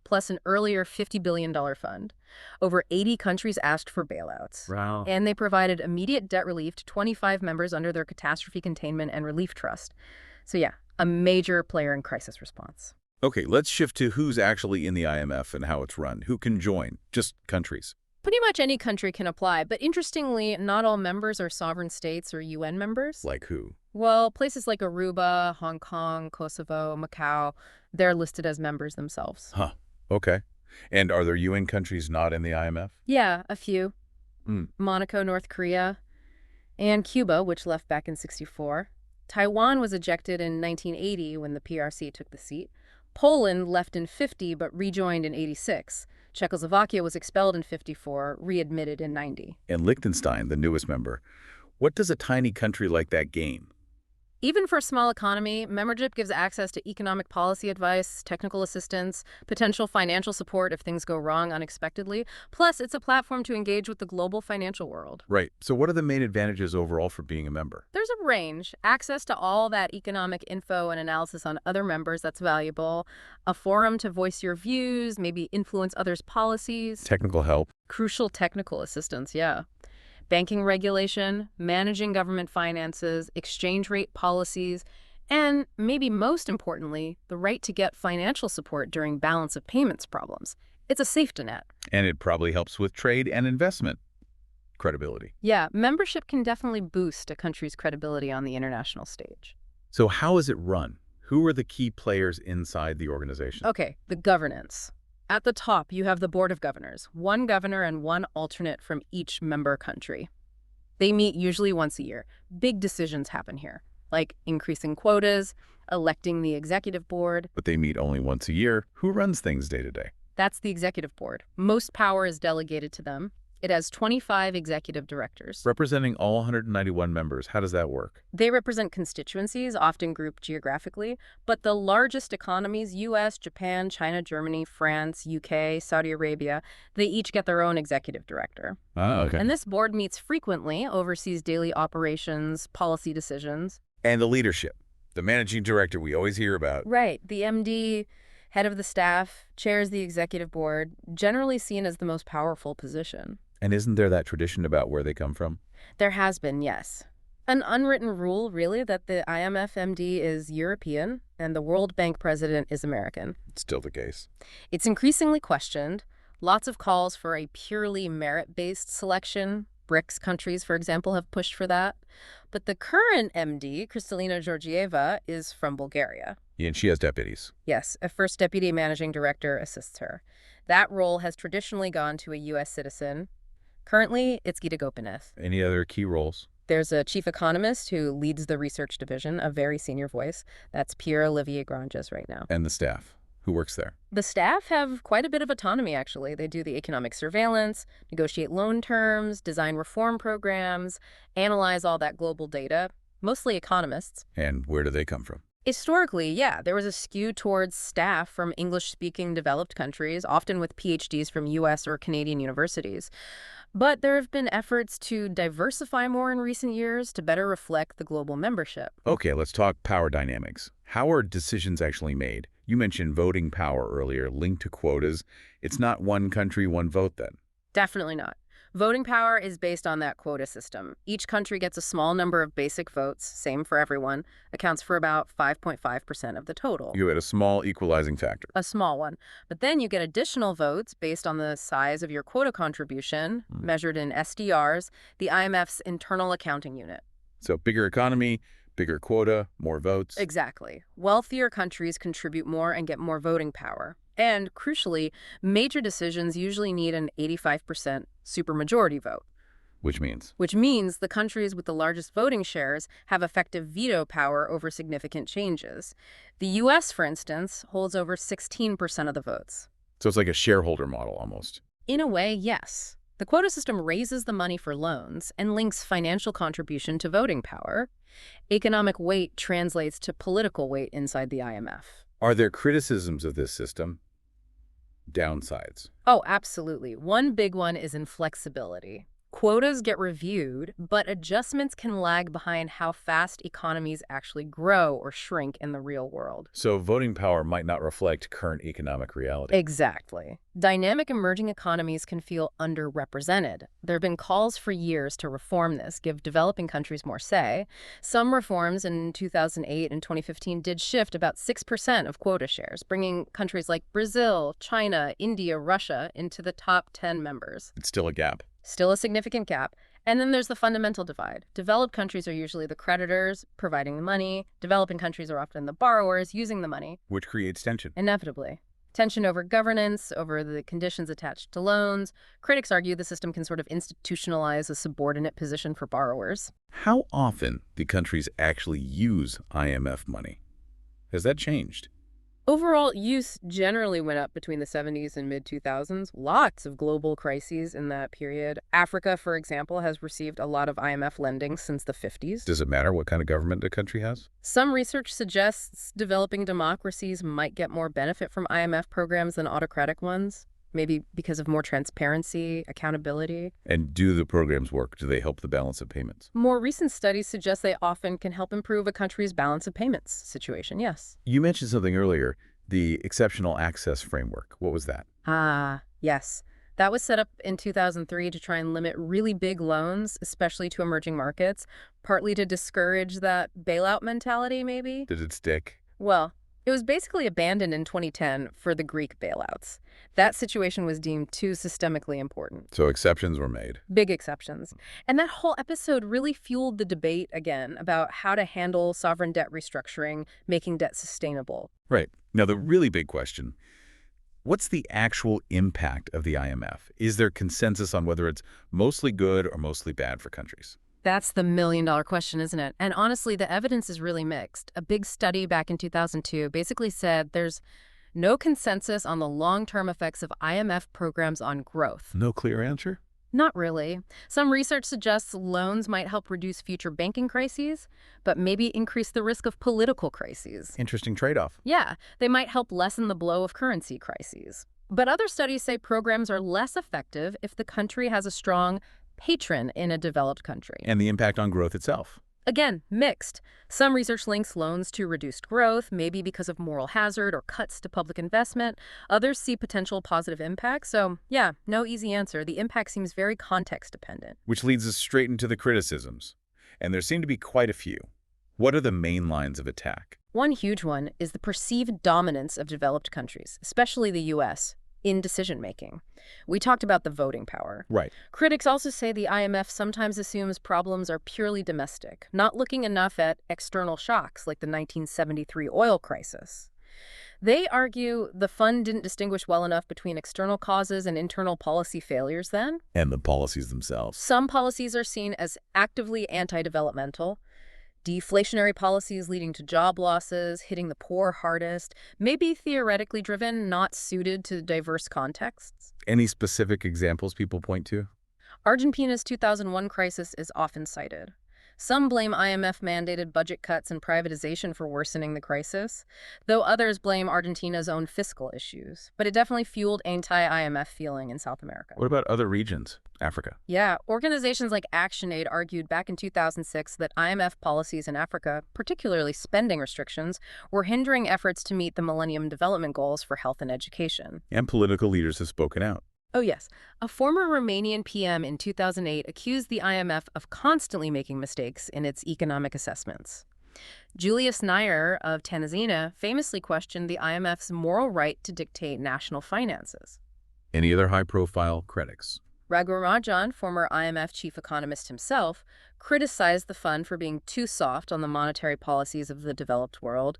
plus an earlier $50 billion fund. Over 80 countries asked for bailouts. Wow. And they provided immediate debt relief to 25 members under their Catastrophe Containment and Relief Trust. So yeah, a major player in crisis response. Okay, let's shift to who's actually in the IMF and how it's run. Who can join? Just countries. Pretty much any country can apply, but interestingly, not all members are sovereign states or UN members. Like who? Well, places like Aruba, Hong Kong, Kosovo, Macau, they're listed as members themselves. Huh. Okay. And are there UN countries not in the IMF? Yeah, a few. Hmm. Monaco, North Korea, and Cuba, which left back in '64. Taiwan was ejected in 1980 when the PRC took the seat. Poland left in '50 but rejoined in '86. Czechoslovakia was expelled in '54, readmitted in '90. And Liechtenstein, the newest member. What does a tiny country like that gain? Even for a small economy, membership gives access to economic policy advice, technical assistance, potential financial support if things go wrong unexpectedly. Plus, it's a platform to engage with the global financial world. Right. So what are the main advantages overall for being a member? There's a range. Access to all that economic info and analysis on other members, that's valuable. A forum to voice your views, maybe influence others' policies. Technical help. Crucial technical assistance, yeah. Banking regulation, managing government finances, exchange rate policies, and maybe most importantly, the right to get financial support during balance of payments problems. It's a safety net. And it probably helps with trade and investment credibility. Yeah, membership can definitely boost a country's credibility on the international stage. So how is it run? Who are the key players inside the organization? Okay, the governance. At the top, you have the Board of Governors, one governor and one alternate from each member country. They meet usually once a year. Big decisions happen here, like increasing quotas, electing the executive board. But they meet only once a year. Who runs things day to day? That's the executive board. Most power is delegated to them. It has 25 executive directors. Representing all 191 members, how does that work? They represent constituencies, often grouped geographically, but the largest economies, US, Japan, China, Germany, France, UK, Saudi Arabia, they each get their own executive director. Ah, okay. And this board meets frequently, oversees daily operations, policy decisions. And the leadership, the managing director we always hear about. Right. The MD, head of the staff, chairs the executive board, generally seen as the most powerful position. And isn't there that tradition about where they come from? There has been, yes. An unwritten rule, really, that the IMF MD is European and the World Bank president is American. It's still the case. It's increasingly questioned. Lots of calls for a purely merit-based selection. BRICS countries, for example, have pushed for that. But the current MD, Kristalina Georgieva, is from Bulgaria. Yeah, and she has deputies. Yes, a first deputy managing director assists her. That role has traditionally gone to a U.S. citizen. Currently, it's Gita Gopinath. Any other key roles? There's a chief economist who leads the research division, a very senior voice. That's Pierre-Olivier Granges right now. And the staff. Who works there? The staff have quite a bit of autonomy, actually. They do the economic surveillance, negotiate loan terms, design reform programs, analyze all that global data, mostly economists. And where do they come from? Historically, yeah, there was a skew towards staff from English-speaking developed countries, often with PhDs from U.S. or Canadian universities. But there have been efforts to diversify more in recent years to better reflect the global membership. Okay, let's talk power dynamics. How are decisions actually made? You mentioned voting power earlier, linked to quotas. It's not one country, one vote then? Definitely not. Voting power is based on that quota system. Each country gets a small number of basic votes, same for everyone, accounts for about 5.5% of the total. You had a small equalizing factor. A small one. But then you get additional votes based on the size of your quota contribution, measured in SDRs, the IMF's internal accounting unit. So bigger economy, Bigger quota, more votes. Exactly. Wealthier countries contribute more and get more voting power. And, crucially, major decisions usually need an 85% supermajority vote, Which means? which means the countries with the largest voting shares have effective veto power over significant changes. The U.S., for instance, holds over 16% of the votes. So it's like a shareholder model almost. In a way, yes. The quota system raises the money for loans and links financial contribution to voting power. Economic weight translates to political weight inside the IMF. Are there criticisms of this system? Downsides. Oh, absolutely. One big one is inflexibility. Quotas get reviewed, but adjustments can lag behind how fast economies actually grow or shrink in the real world. So voting power might not reflect current economic reality. Exactly. Dynamic emerging economies can feel underrepresented. There have been calls for years to reform this, give developing countries more say. Some reforms in 2008 and 2015 did shift about 6% of quota shares, bringing countries like Brazil, China, India, Russia into the top 10 members. It's still a gap. Still a significant gap. And then there's the fundamental divide. Developed countries are usually the creditors, providing the money. Developing countries are often the borrowers, using the money. Which creates tension. Inevitably. Tension over governance, over the conditions attached to loans. Critics argue the system can sort of institutionalize a subordinate position for borrowers. How often do countries actually use IMF money? Has that changed? Overall, use generally went up between the 70s and mid-2000s. Lots of global crises in that period. Africa, for example, has received a lot of IMF lending since the 50s. Does it matter what kind of government a country has? Some research suggests developing democracies might get more benefit from IMF programs than autocratic ones, maybe because of more transparency, accountability. And do the programs work? Do they help the balance of payments? More recent studies suggest they often can help improve a country's balance of payments situation, yes. You mentioned something earlier, the exceptional access framework. What was that? Ah, yes. That was set up in 2003 to try and limit really big loans, especially to emerging markets, partly to discourage that bailout mentality, maybe. Did it stick? Well, it was basically abandoned in 2010 for the Greek bailouts. That situation was deemed too systemically important. So exceptions were made. Big exceptions. And that whole episode really fueled the debate again about how to handle sovereign debt restructuring, making debt sustainable. Right. Now, the really big question, what's the actual impact of the IMF? Is there consensus on whether it's mostly good or mostly bad for countries? That's the million-dollar question, isn't it? And honestly, the evidence is really mixed. A big study back in 2002 basically said there's no consensus on the long-term effects of IMF programs on growth. No clear answer? Not really. Some research suggests loans might help reduce future banking crises, but maybe increase the risk of political crises. Interesting trade-off. Yeah, they might help lessen the blow of currency crises. But other studies say programs are less effective if the country has a strong patron in a developed country. And the impact on growth itself. Again, mixed. Some research links loans to reduced growth, maybe because of moral hazard or cuts to public investment. Others see potential positive impact. So, yeah, no easy answer. The impact seems very context-dependent. Which leads us straight into the criticisms. And there seem to be quite a few. What are the main lines of attack? One huge one is the perceived dominance of developed countries, especially the U.S., in decision-making. We talked about the voting power. Right. Critics also say the IMF sometimes assumes problems are purely domestic, not looking enough at external shocks like the 1973 oil crisis. They argue the fund didn't distinguish well enough between external causes and internal policy failures then. And the policies themselves. Some policies are seen as actively anti-developmental. Deflationary policies leading to job losses, hitting the poor hardest, may be theoretically driven, not suited to diverse contexts. Any specific examples people point to? Argentina's 2001 crisis is often cited. Some blame IMF-mandated budget cuts and privatization for worsening the crisis, though others blame Argentina's own fiscal issues. But it definitely fueled anti-IMF feeling in South America. What about other regions? Africa? Yeah, organizations like ActionAid argued back in 2006 that IMF policies in Africa, particularly spending restrictions, were hindering efforts to meet the Millennium Development Goals for health and education. And political leaders have spoken out. Oh, yes. A former Romanian PM in 2008 accused the IMF of constantly making mistakes in its economic assessments. Julius Nyerere of Tanzania famously questioned the IMF's moral right to dictate national finances. Any other high-profile critics? Raghuram Rajan, former IMF chief economist himself, criticized the fund for being too soft on the monetary policies of the developed world.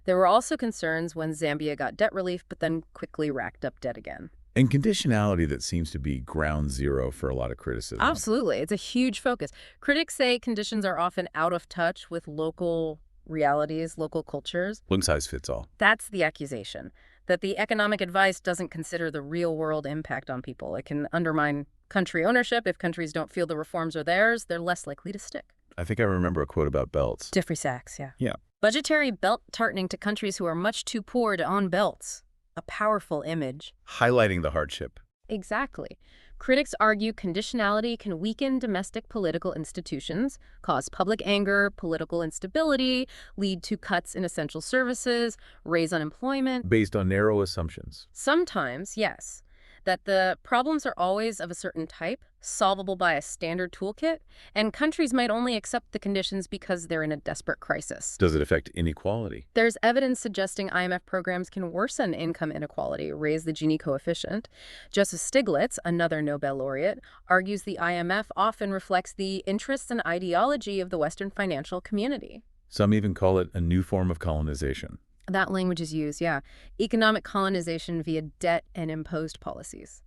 There were also concerns when Zambia got debt relief, but then quickly racked up debt again. And conditionality that seems to be ground zero for a lot of criticism. Absolutely. It's a huge focus. Critics say conditions are often out of touch with local realities, local cultures. One size fits all. That's the accusation, that the economic advice doesn't consider the real-world impact on people. It can undermine country ownership. If countries don't feel the reforms are theirs, they're less likely to stick. I think I remember a quote about belts. Jeffrey Sachs, yeah. Yeah. Budgetary belt tightening to countries who are much too poor to own belts. A powerful image. Highlighting the hardship. Exactly. Critics argue conditionality can weaken domestic political institutions, cause public anger, political instability, lead to cuts in essential services, raise unemployment. Based on narrow assumptions. Sometimes, yes, that the problems are always of a certain type, solvable by a standard toolkit, and countries might only accept the conditions because they're in a desperate crisis. Does it affect inequality? There's evidence suggesting IMF programs can worsen income inequality, raise the Gini coefficient. Joseph Stiglitz, another Nobel laureate, argues the IMF often reflects the interests and ideology of the Western financial community. Some even call it a new form of colonization. That language is used, yeah. Economic colonization via debt and imposed policies.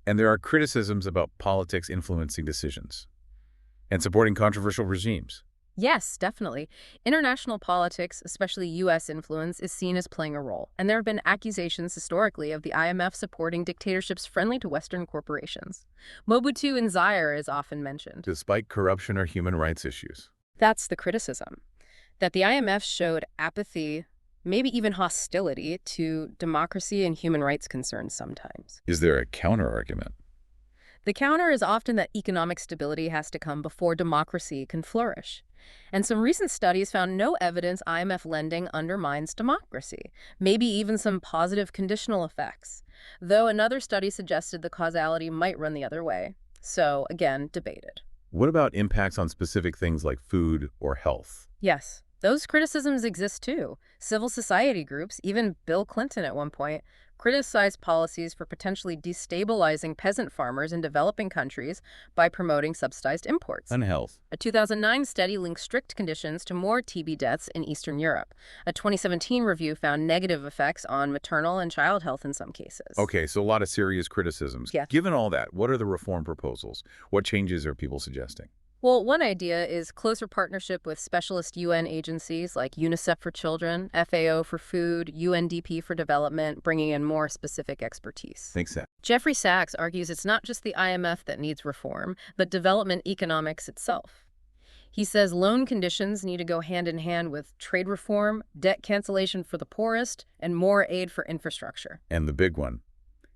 And there are criticisms about politics influencing decisions and supporting controversial regimes. Yes, definitely. International politics, especially U.S. influence, is seen as playing a role. And there have been accusations historically of the IMF supporting dictatorships friendly to Western corporations. Mobutu in Zaire is often mentioned. Despite corruption or human rights issues. That's the criticism, that the IMF showed apathy, maybe even hostility, to democracy and human rights concerns sometimes. Is there a counter-argument? The counter is often that economic stability has to come before democracy can flourish. And some recent studies found no evidence IMF lending undermines democracy, maybe even some positive conditional effects, though another study suggested the causality might run the other way. So, again, debated. What about impacts on specific things like food or health? Yes. Those criticisms exist too. Civil society groups, even Bill Clinton at one point, criticized policies for potentially destabilizing peasant farmers in developing countries by promoting subsidized imports. And health. A 2009 study linked strict conditions to more TB deaths in Eastern Europe. A 2017 review found negative effects on maternal and child health in some cases. Okay, so a lot of serious criticisms. Yes. Given all that, what are the reform proposals? What changes are people suggesting? Well, one idea is closer partnership with specialist UN agencies like UNICEF for Children, FAO for Food, UNDP for Development, bringing in more specific expertise. Makes sense. Jeffrey Sachs argues it's not just the IMF that needs reform, but development economics itself. He says loan conditions need to go hand in hand with trade reform, debt cancellation for the poorest, and more aid for infrastructure. And the big one,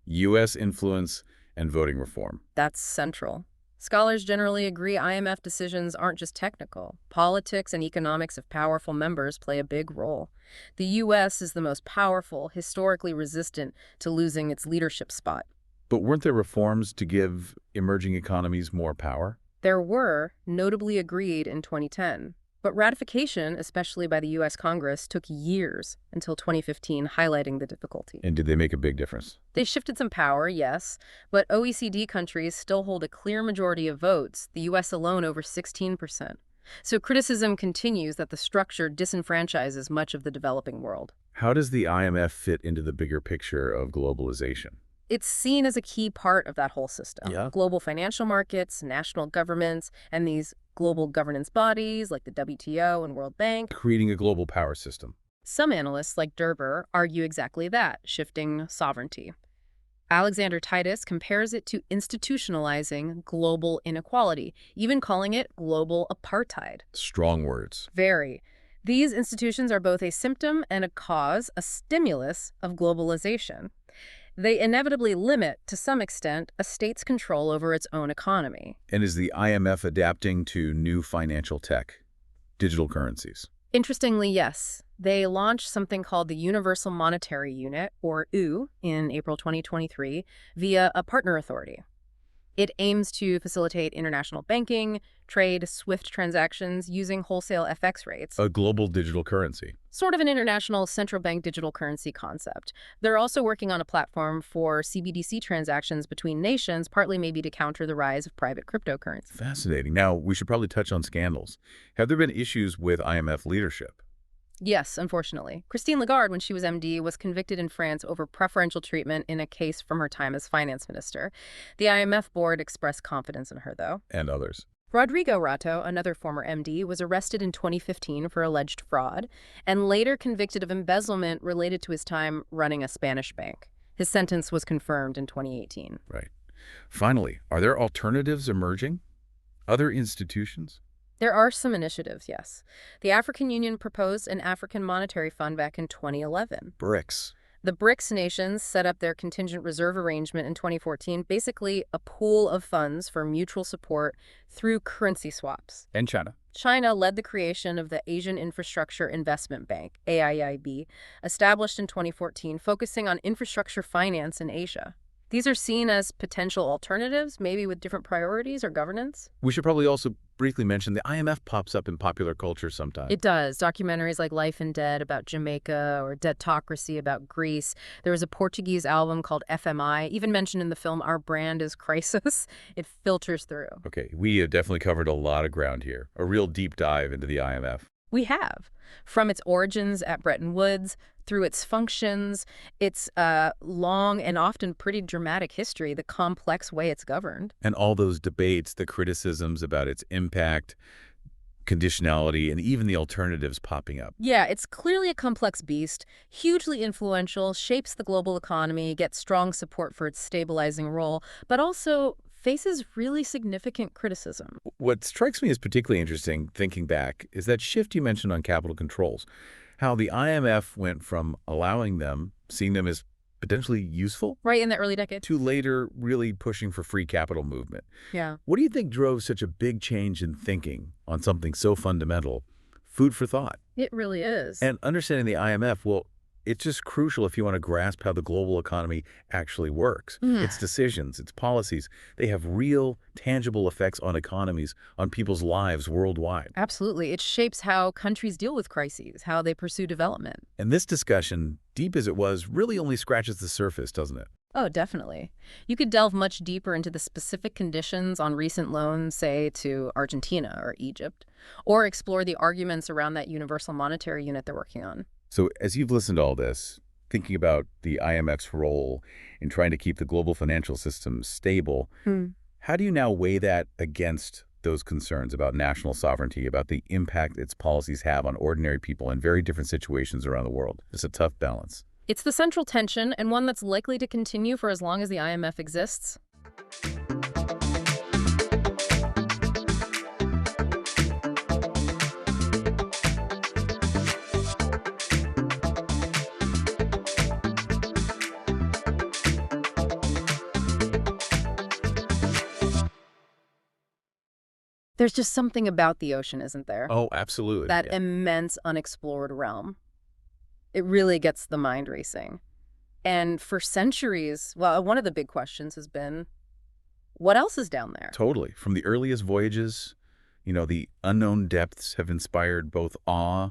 U.S. influence and voting reform. That's central. Scholars generally agree IMF decisions aren't just technical. Politics and economics of powerful members play a big role. The U.S. is the most powerful, historically resistant to losing its leadership spot. But weren't there reforms to give emerging economies more power? There were, notably agreed in 2010. But ratification, especially by the U.S. Congress, took years until 2015, highlighting the difficulty. And did they make a big difference? They shifted some power, yes, but OECD countries still hold a clear majority of votes, the U.S. alone over 16%. So criticism continues that the structure disenfranchises much of the developing world. How does the IMF fit into the bigger picture of globalization? It's seen as a key part of that whole system. Yeah. Global financial markets, national governments, and these global governance bodies like the WTO and World Bank. Creating a global power system. Some analysts, like Derber, argue exactly that, shifting sovereignty. Alexander Titus compares it to institutionalizing global inequality, even calling it global apartheid. Strong words. Very. These institutions are both a symptom and a cause, a stimulus of globalization. They inevitably limit, to some extent, a state's control over its own economy. And is the IMF adapting to new financial tech, digital currencies? Interestingly, yes. They launched something called the Universal Monetary Unit, or U, in April 2023, via a partner authority. It aims to facilitate international banking, trade, SWIFT transactions using wholesale FX rates. A global digital currency. Sort of an international central bank digital currency concept. They're also working on a platform for CBDC transactions between nations, partly maybe to counter the rise of private cryptocurrency. Fascinating. Now, we should probably touch on scandals. Have there been issues with IMF leadership? Yes, unfortunately. Christine Lagarde, when she was MD, was convicted in France over preferential treatment in a case from her time as finance minister. The IMF board expressed confidence in her, though. And others. Rodrigo Rato, another former MD, was arrested in 2015 for alleged fraud and later convicted of embezzlement related to his time running a Spanish bank. His sentence was confirmed in 2018. Right. Finally, are there alternatives emerging? Other institutions? There are some initiatives, yes. The African Union proposed an African Monetary Fund back in 2011. BRICS. The BRICS nations set up their contingent reserve arrangement in 2014, basically a pool of funds for mutual support through currency swaps. And China. China led the creation of the Asian Infrastructure Investment Bank, AIIB, established in 2014, focusing on infrastructure finance in Asia. These are seen as potential alternatives, maybe with different priorities or governance. We should probably also briefly mention the IMF pops up in popular culture sometimes. It does. Documentaries like Life and Dead about Jamaica or Debtocracy about Greece. There was a Portuguese album called FMI, even mentioned in the film Our Brand is Crisis. It filters through. Okay, we have definitely covered a lot of ground here. A real deep dive into the IMF. We have. From its origins at Bretton Woods, through its functions, its long and often pretty dramatic history, the complex way it's governed. And all those debates, the criticisms about its impact, conditionality, and even the alternatives popping up. Yeah, it's clearly a complex beast, hugely influential, shapes the global economy, gets strong support for its stabilizing role, but also faces really significant criticism. What strikes me as particularly interesting, thinking back, is that shift you mentioned on capital controls. How the IMF went from allowing them, seeing them as potentially useful, Right in the early decades. to later really pushing for free capital movement. Yeah. What do you think drove such a big change in thinking on something so fundamental? Food for thought. It really is. And understanding the IMF, well, it's just crucial if you want to grasp how the global economy actually works. Its decisions, its policies, they have real, tangible effects on economies, on people's lives worldwide. Absolutely. It shapes how countries deal with crises, how they pursue development. And this discussion, deep as it was, really only scratches the surface, doesn't it? Oh, definitely. You could delve much deeper into the specific conditions on recent loans, say, to Argentina or Egypt, or explore the arguments around that universal monetary unit they're working on. So as you've listened to all this, thinking about the IMF's role in trying to keep the global financial system stable, how do you now weigh that against those concerns about national sovereignty, about the impact its policies have on ordinary people in very different situations around the world? It's a tough balance. It's the central tension, and one that's likely to continue for as long as the IMF exists. There's just something about the ocean, isn't there? Oh, absolutely. That Yeah. immense unexplored realm. It really gets the mind racing. And for centuries, well, one of the big questions has been, what else is down there? Totally. From the earliest voyages, the unknown depths have inspired both awe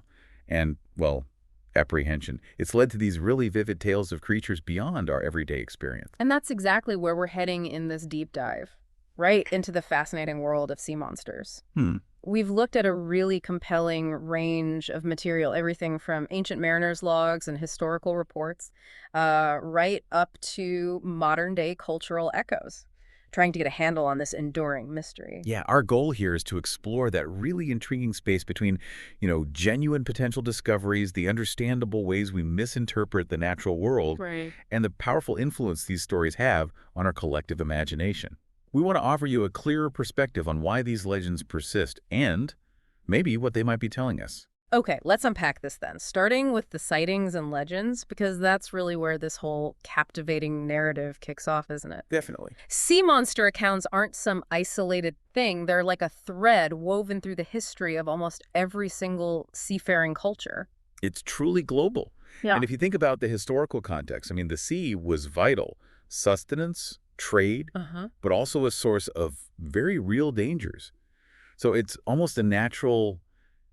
and, well, apprehension. It's led to these really vivid tales of creatures beyond our everyday experience. And that's exactly where we're heading in this deep dive, right into the fascinating world of sea monsters. We've looked at a really compelling range of material, everything from ancient mariners' logs and historical reports, right up to modern-day cultural echoes, trying to get a handle on this enduring mystery. Yeah, our goal here is to explore that really intriguing space between, genuine potential discoveries, the understandable ways we misinterpret the natural world, Right. and the powerful influence these stories have on our collective imagination. We want to offer you a clearer perspective on why these legends persist and maybe what they might be telling us. Okay, let's unpack this then, starting with the sightings and legends, because that's really where this whole captivating narrative kicks off, isn't it? Definitely. Sea monster accounts aren't some isolated thing. They're like a thread woven through the history of almost every single seafaring culture. It's truly global. Yeah. And if you think about the historical context, the sea was vital. Sustenance, trade, Uh-huh. but also a source of very real dangers. So it's almost a natural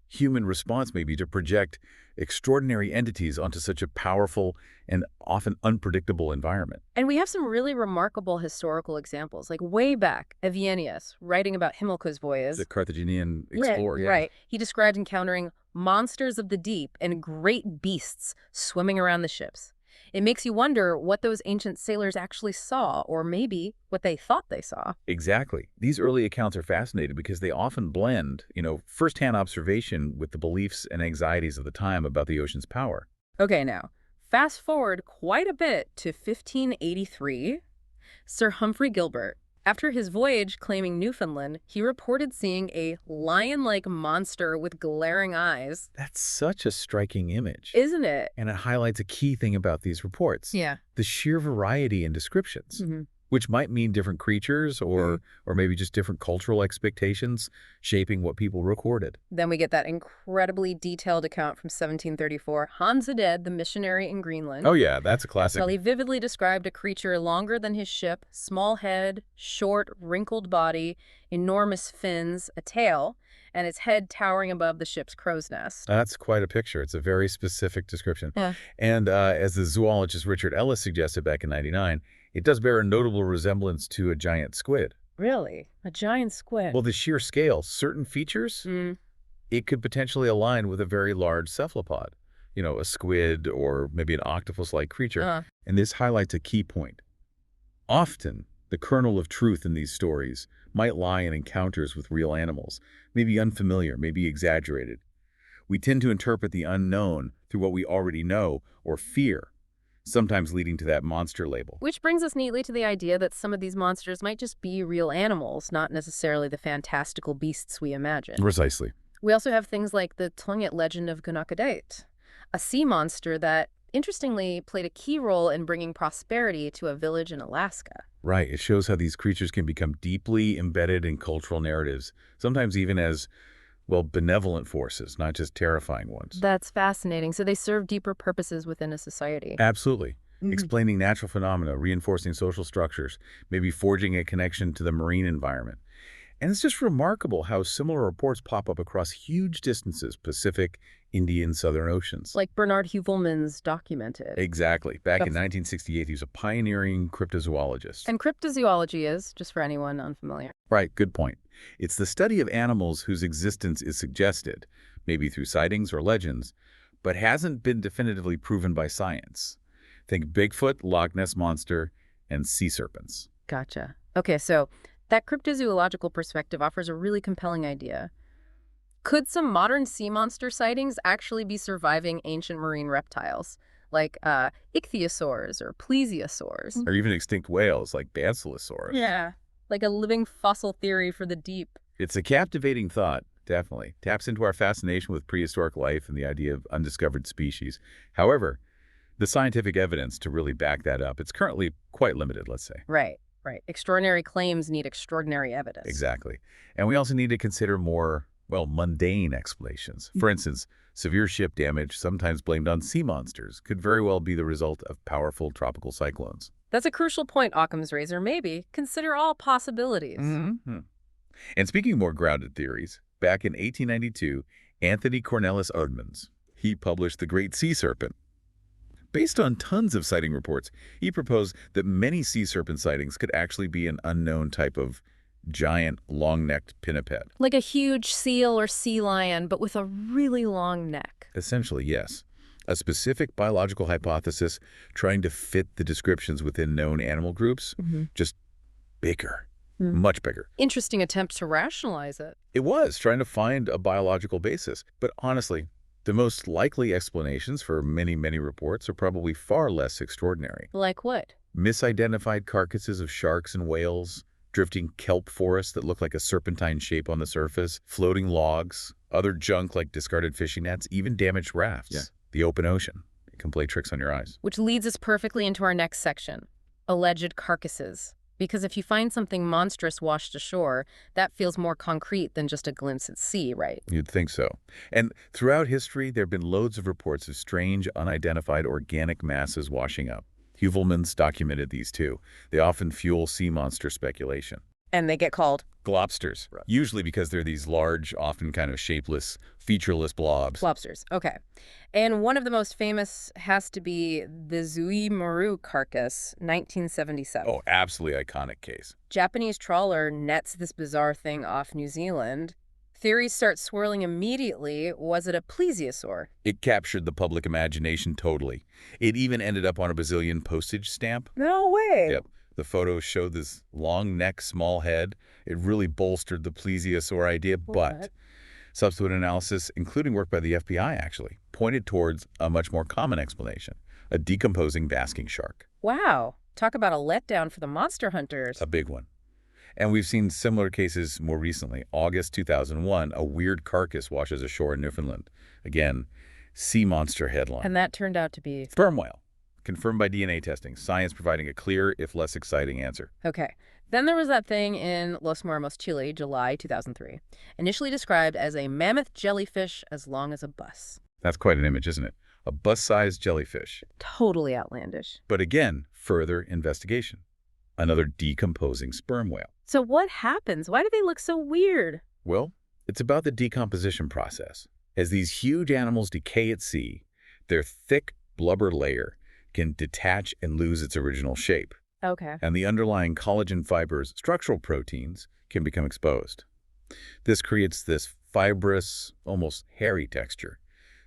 human response maybe to project extraordinary entities onto such a powerful and often unpredictable environment. And we have some really remarkable historical examples, like way back, Aviennius, writing about Himilco's The voyage. Carthaginian Yeah, explorer, yeah. right. He described encountering monsters of the deep and great beasts swimming around the ships. It makes you wonder what those ancient sailors actually saw, or maybe what they thought they saw. Exactly. These early accounts are fascinating because they often blend, firsthand observation with the beliefs and anxieties of the time about the ocean's power. Okay, now, fast forward quite a bit to 1583. Sir Humphrey Gilbert, after his voyage claiming Newfoundland, he reported seeing a lion-like monster with glaring eyes. That's such a striking image. Isn't it? And it highlights a key thing about these reports. Yeah. The sheer variety in descriptions, which might mean different creatures or maybe just different cultural expectations shaping what people recorded. Then we get that incredibly detailed account from 1734, Hans Aded, the missionary in Greenland. Oh yeah, that's a classic. Well, he vividly described a creature longer than his ship, small head, short, wrinkled body, enormous fins, a tail, and its head towering above the ship's crow's nest. That's quite a picture. It's a very specific description. Yeah. And as the zoologist Richard Ellis suggested back in '99, it does bear a notable resemblance to a giant squid. Really? A giant squid? Well, the sheer scale, certain features, it could potentially align with a very large cephalopod, a squid or maybe an octopus-like creature. And this highlights a key point. Often, the kernel of truth in these stories might lie in encounters with real animals, maybe unfamiliar, maybe exaggerated. We tend to interpret the unknown through what we already know or fear, sometimes leading to that monster label. Which brings us neatly to the idea that some of these monsters might just be real animals, not necessarily the fantastical beasts we imagine. Precisely. We also have things like the Tlingit legend of Gunakadait, a sea monster that, interestingly, played a key role in bringing prosperity to a village in Alaska. Right. It shows how these creatures can become deeply embedded in cultural narratives, sometimes even as, benevolent forces, not just terrifying ones. That's fascinating. So they serve deeper purposes within a society. Absolutely. Explaining natural phenomena, reinforcing social structures, maybe forging a connection to the marine environment. And it's just remarkable how similar reports pop up across huge distances, Pacific, Indian, Southern Oceans. Like Bernard Heuvelmans documented. Exactly. Back in 1968, he was a pioneering cryptozoologist. And cryptozoology is, just for anyone unfamiliar. Right, good point. It's the study of animals whose existence is suggested, maybe through sightings or legends, but hasn't been definitively proven by science. Think Bigfoot, Loch Ness Monster, and sea serpents. Gotcha. Okay, so that cryptozoological perspective offers a really compelling idea. Could some modern sea monster sightings actually be surviving ancient marine reptiles, like ichthyosaurs or plesiosaurs? Or even extinct whales like Basilosaurus. Yeah, like a living fossil theory for the deep. It's a captivating thought, definitely. Taps into our fascination with prehistoric life and the idea of undiscovered species. However, the scientific evidence to really back that up, it's currently quite limited, let's say. Right. Extraordinary claims need extraordinary evidence. Exactly. And we also need to consider more, mundane explanations. For instance, severe ship damage, sometimes blamed on sea monsters, could very well be the result of powerful tropical cyclones. That's a crucial point, Occam's razor. Maybe consider all possibilities. And speaking of more grounded theories, back in 1892, Anthony Cornelis Oudemans, he published The Great Sea Serpent. Based on tons of sighting reports, he proposed that many sea serpent sightings could actually be an unknown type of giant, long-necked pinniped. Like a huge seal or sea lion, but with a really long neck. Essentially, yes. A specific biological hypothesis trying to fit the descriptions within known animal groups, just bigger, much bigger. Interesting attempt to rationalize it. It was, trying to find a biological basis. But honestly, the most likely explanations for many, many reports are probably far less extraordinary. Like what? Misidentified carcasses of sharks and whales, drifting kelp forests that look like a serpentine shape on the surface, floating logs, other junk like discarded fishing nets, even damaged rafts. Yeah. The open ocean. It can play tricks on your eyes. Which leads us perfectly into our next section, alleged carcasses. Because if you find something monstrous washed ashore, that feels more concrete than just a glimpse at sea, right? You'd think so. And throughout history, there have been loads of reports of strange, unidentified organic masses washing up. Heuvelmans documented these too. They often fuel sea monster speculation. And they get called Globsters, Right. usually because they're these large, often kind of shapeless, featureless blobs. lobsters. Okay. And one of the most famous has to be the Zui Maru carcass, 1977. Oh, absolutely iconic case. Japanese trawler nets this bizarre thing off New Zealand. Theories start swirling immediately. Was it a plesiosaur? It captured the public imagination totally. It even ended up on a Brazilian postage stamp. No way. Yep. The photos showed this long neck, small head. It really bolstered the plesiosaur idea, but What? subsequent analysis, including work by the FBI actually, pointed towards a much more common explanation, a decomposing basking shark. Wow. Talk about a letdown for the monster hunters. A big one. And we've seen similar cases more recently. August 2001, a weird carcass washes ashore in Newfoundland. Again, sea monster headline. And that turned out to be... Sperm whale. Confirmed by DNA testing. Science providing a clear, if less exciting, answer. Okay. Then there was that thing in Los Moramos, Chile, July 2003. Initially described as a mammoth jellyfish as long as a bus. That's quite an image, isn't it? A bus-sized jellyfish. Totally outlandish. But again, further investigation. Another decomposing sperm whale. So what happens? Why do they look so weird? Well, it's about the decomposition process. As these huge animals decay at sea, their thick blubber layer can detach and lose its original shape, Okay. and the underlying collagen fibers, structural proteins, can become exposed. This creates this fibrous, almost hairy texture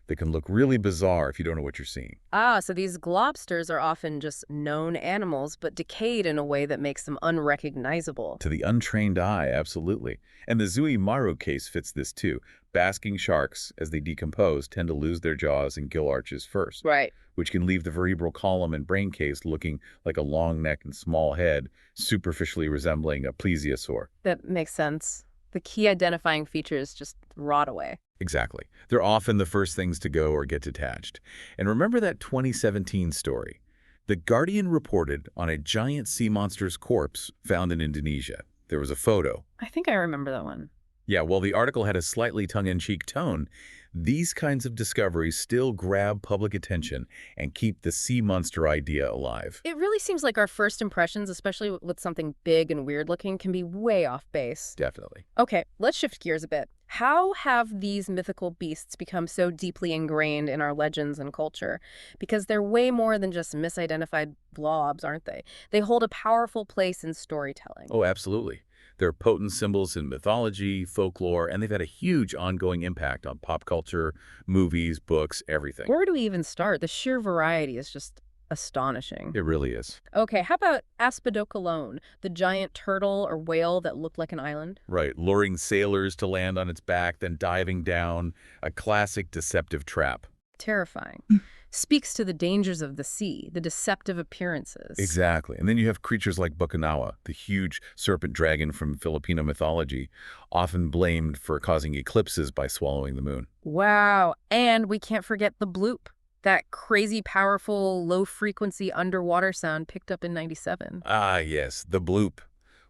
that can look really bizarre if you don't know what you're seeing. Ah, so these globsters are often just known animals, but decayed in a way that makes them unrecognizable. To the untrained eye, absolutely. And the Zui Maru case fits this too. Basking sharks, as they decompose, tend to lose their jaws and gill arches first, Right. which can leave the vertebral column and brain case looking like a long neck and small head, superficially resembling a plesiosaur. That makes sense. The key identifying features just rot away. Exactly. They're often the first things to go or get detached. And remember that 2017 story? The Guardian reported on a giant sea monster's corpse found in Indonesia. There was a photo. I think I remember that one. Yeah, while the article had a slightly tongue-in-cheek tone, these kinds of discoveries still grab public attention and keep the sea monster idea alive. It really seems like our first impressions, especially with something big and weird looking, can be way off base. Definitely. Okay, let's shift gears a bit. How have these mythical beasts become so deeply ingrained in our legends and culture? Because they're way more than just misidentified blobs, aren't they? They hold a powerful place in storytelling. Oh, absolutely. They're potent symbols in mythology, folklore, and they've had a huge ongoing impact on pop culture, movies, books, everything. Where do we even start? The sheer variety is just astonishing. It really is. Okay, how about Aspidocolone, the giant turtle or whale that looked like an island? Right, luring sailors to land on its back, then diving down, a classic deceptive trap. Terrifying. Speaks to the dangers of the sea, the deceptive appearances. Exactly. And then you have creatures like Bukanawa, the huge serpent dragon from Filipino mythology, often blamed for causing eclipses by swallowing the moon. Wow. And we can't forget the bloop, that crazy, powerful, low-frequency underwater sound picked up in '97. Ah, yes, the bloop.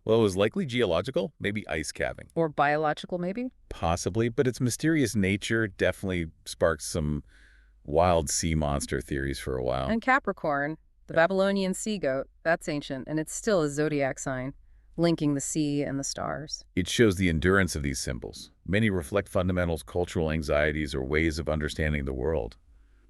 Well, it was likely geological, maybe ice calving. Or biological, maybe? Possibly, but its mysterious nature definitely sparked some wild sea monster theories for a while. And Capricorn, the Babylonian sea goat, that's ancient, and it's still a zodiac sign, linking the sea and the stars. It shows the endurance of these symbols. Many reflect fundamental cultural anxieties or ways of understanding the world,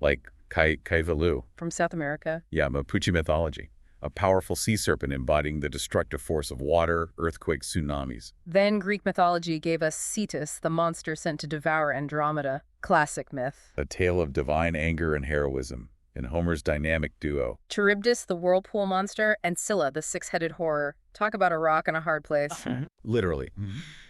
like Kaivalu. From South America. Yeah, Mapuche mythology. A powerful sea serpent embodying the destructive force of water, earthquakes, tsunamis. Then Greek mythology gave us Cetus, the monster sent to devour Andromeda. Classic myth. A tale of divine anger and heroism in Homer's dynamic duo. Charybdis, the whirlpool monster, and Scylla, the six-headed horror. Talk about a rock and a hard place. Literally.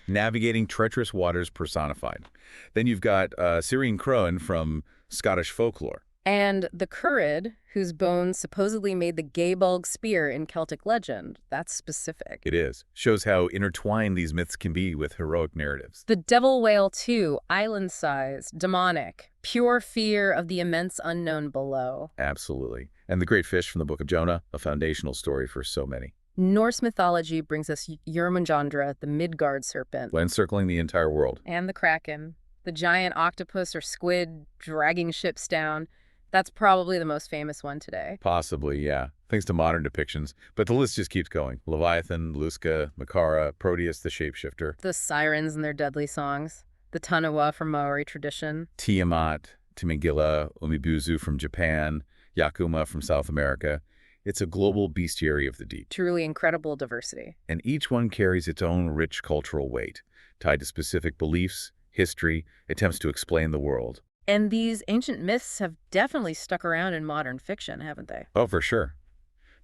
Navigating treacherous waters personified. Then you've got Syrian Crowan from Scottish folklore. And the Curid, whose bones supposedly made the Gaebulg spear in Celtic legend. That's specific. It is. Shows how intertwined these myths can be with heroic narratives. The devil whale, too, island-sized, demonic, pure fear of the immense unknown below. Absolutely. And the great fish from the Book of Jonah, a foundational story for so many. Norse mythology brings us Jörmungandr, the Midgard serpent. Encircling the entire world. And the Kraken, the giant octopus or squid dragging ships down. That's probably the most famous one today. Possibly, yeah. thanks to modern depictions. But the list just keeps going. Leviathan, Lusca, Makara, Proteus the shapeshifter, The sirens and their deadly songs. The Tanawa from Maori tradition. Tiamat, Timingila, Umibuzu from Japan, Yakuma from South America. It's a global bestiary of the deep. Truly incredible diversity. And each one carries its own rich cultural weight, tied to specific beliefs, history, attempts to explain the world. And these ancient myths have definitely stuck around in modern fiction, haven't they? Oh, for sure.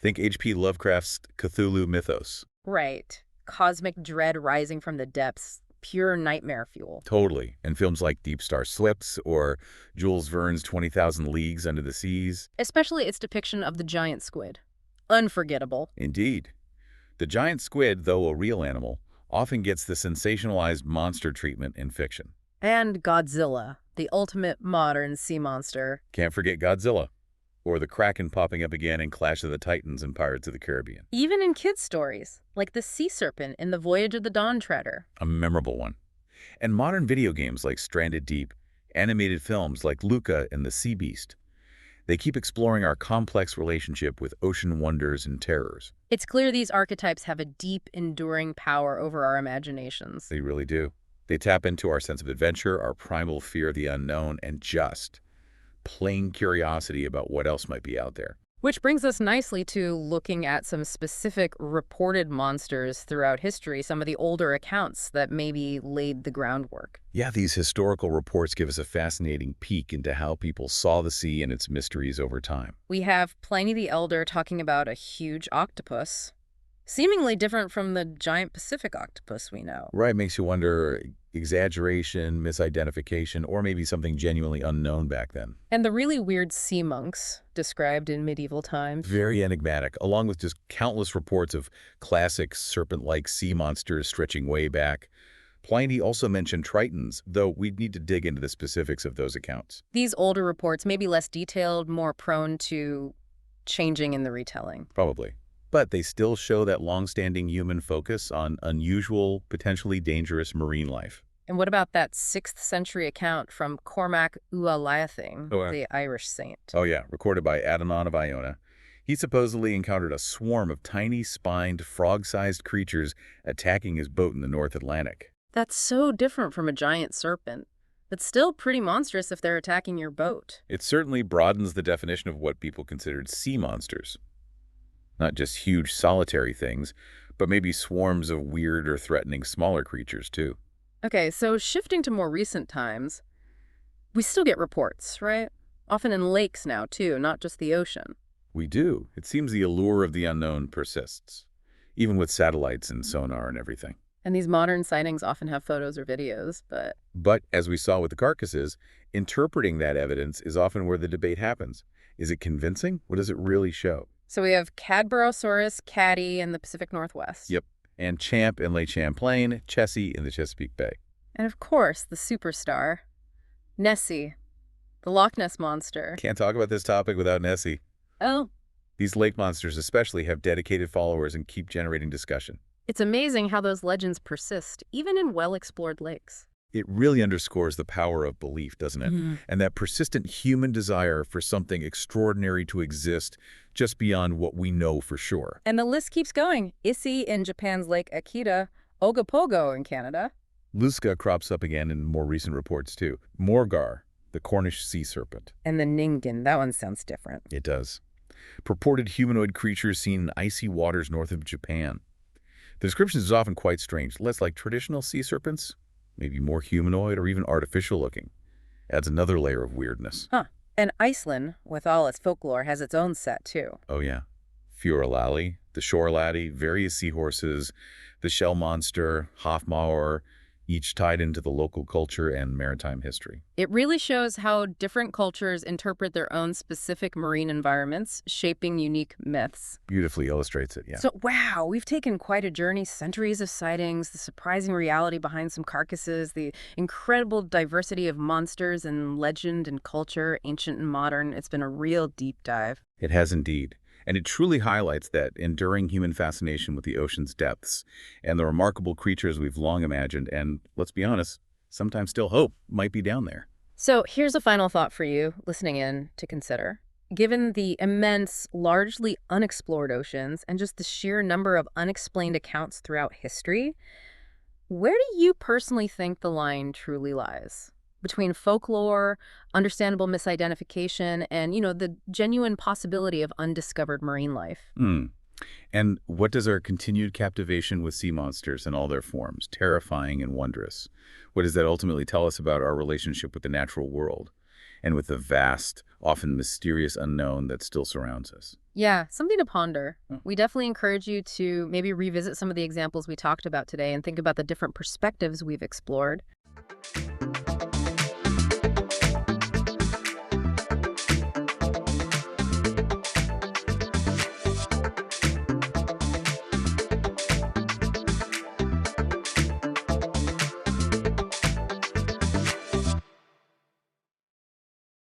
Think H.P. Lovecraft's Cthulhu mythos. Right. Cosmic dread rising from the depths. Pure nightmare fuel. Totally. And films like Deep Star Slips or Jules Verne's 20,000 Leagues Under the Seas. Especially its depiction of the giant squid. Unforgettable. Indeed. The giant squid, though a real animal, often gets the sensationalized monster treatment in fiction. And Godzilla, the ultimate modern sea monster. Can't forget Godzilla. Or the Kraken popping up again in Clash of the Titans and Pirates of the Caribbean. Even in kids' stories, like the sea serpent in The Voyage of the Dawn Treader. A memorable one. And modern video games like Stranded Deep, animated films like Luca and the Sea Beast. They keep exploring our complex relationship with ocean wonders and terrors. It's clear these archetypes have a deep, enduring power over our imaginations. They really do. They tap into our sense of adventure, our primal fear of the unknown, and just plain curiosity about what else might be out there. Which brings us nicely to looking at some specific reported monsters throughout history, some of the older accounts that maybe laid the groundwork. Yeah, these historical reports give us a fascinating peek into how people saw the sea and its mysteries over time. We have Pliny the Elder talking about a huge octopus, seemingly different from the giant Pacific octopus we know. Right, makes you wonder, exaggeration, misidentification, or maybe something genuinely unknown back then. And the really weird sea monks described in medieval times. Very enigmatic, along with just countless reports of classic serpent-like sea monsters stretching way back. Pliny also mentioned tritons, though we'd need to dig into the specifics of those accounts. These older reports may be less detailed, more prone to changing in the retelling. Probably. But they still show that long-standing human focus on unusual, potentially dangerous marine life. And what about that 6th century account from Cormac Ualathing, the Irish saint? Oh yeah, recorded by Adanon of Iona. He supposedly encountered a swarm of tiny, spined, frog-sized creatures attacking his boat in the North Atlantic. That's so different from a giant serpent, but still pretty monstrous if they're attacking your boat. It certainly broadens the definition of what people considered sea monsters. Not just huge solitary things, but maybe swarms of weird or threatening smaller creatures, too. Okay, so shifting to more recent times, we still get reports, right? Often in lakes now, too, not just the ocean. We do. It seems the allure of the unknown persists, even with satellites and sonar and everything. And these modern sightings often have photos or videos, but... But, as we saw with the carcasses, interpreting that evidence is often where the debate happens. Is it convincing? What does it really show? So we have Cadborosaurus, Caddy in the Pacific Northwest. Yep. And Champ in Lake Champlain, Chessie in the Chesapeake Bay. And of course, the superstar, Nessie, the Loch Ness Monster. Can't talk about this topic without Nessie. Oh. These lake monsters especially have dedicated followers and keep generating discussion. It's amazing how those legends persist, even in well-explored lakes. It really underscores the power of belief, doesn't it? And that persistent human desire for something extraordinary to exist just beyond what we know for sure. And the list keeps going. Issy in Japan's Lake Akita, Ogopogo in Canada. Lusca crops up again in more recent reports, too. Morgar, the Cornish sea serpent. And the Ningen, that one sounds different. It does. Purported humanoid creatures seen in icy waters north of Japan. The description is often quite strange, less like traditional sea serpents, maybe more humanoid or even artificial looking. Adds another layer of weirdness. Huh. And Iceland, with all its folklore, has its own set, too. Oh, yeah. Fjorlalli, the shore laddie, various seahorses, the shell monster, Hofmauer, each tied into the local culture and maritime history. It really shows how different cultures interpret their own specific marine environments, shaping unique myths. Beautifully illustrates it, yeah. So, wow, we've taken quite a journey, centuries of sightings, the surprising reality behind some carcasses, the incredible diversity of monsters and legend and culture, ancient and modern. It's been a real deep dive. It has indeed. And it truly highlights that enduring human fascination with the ocean's depths and the remarkable creatures we've long imagined and, let's be honest, sometimes still hope might be down there. So here's a final thought for you listening in to consider. Given the immense, largely unexplored oceans and just the sheer number of unexplained accounts throughout history, where do you personally think the line truly lies? Between folklore, understandable misidentification, and, the genuine possibility of undiscovered marine life. Hmm. And what does our continued captivation with sea monsters in all their forms, terrifying and wondrous, what does that ultimately tell us about our relationship with the natural world and with the vast, often mysterious unknown that still surrounds us? Yeah, something to ponder. Oh. We definitely encourage you to maybe revisit some of the examples we talked about today and think about the different perspectives we've explored.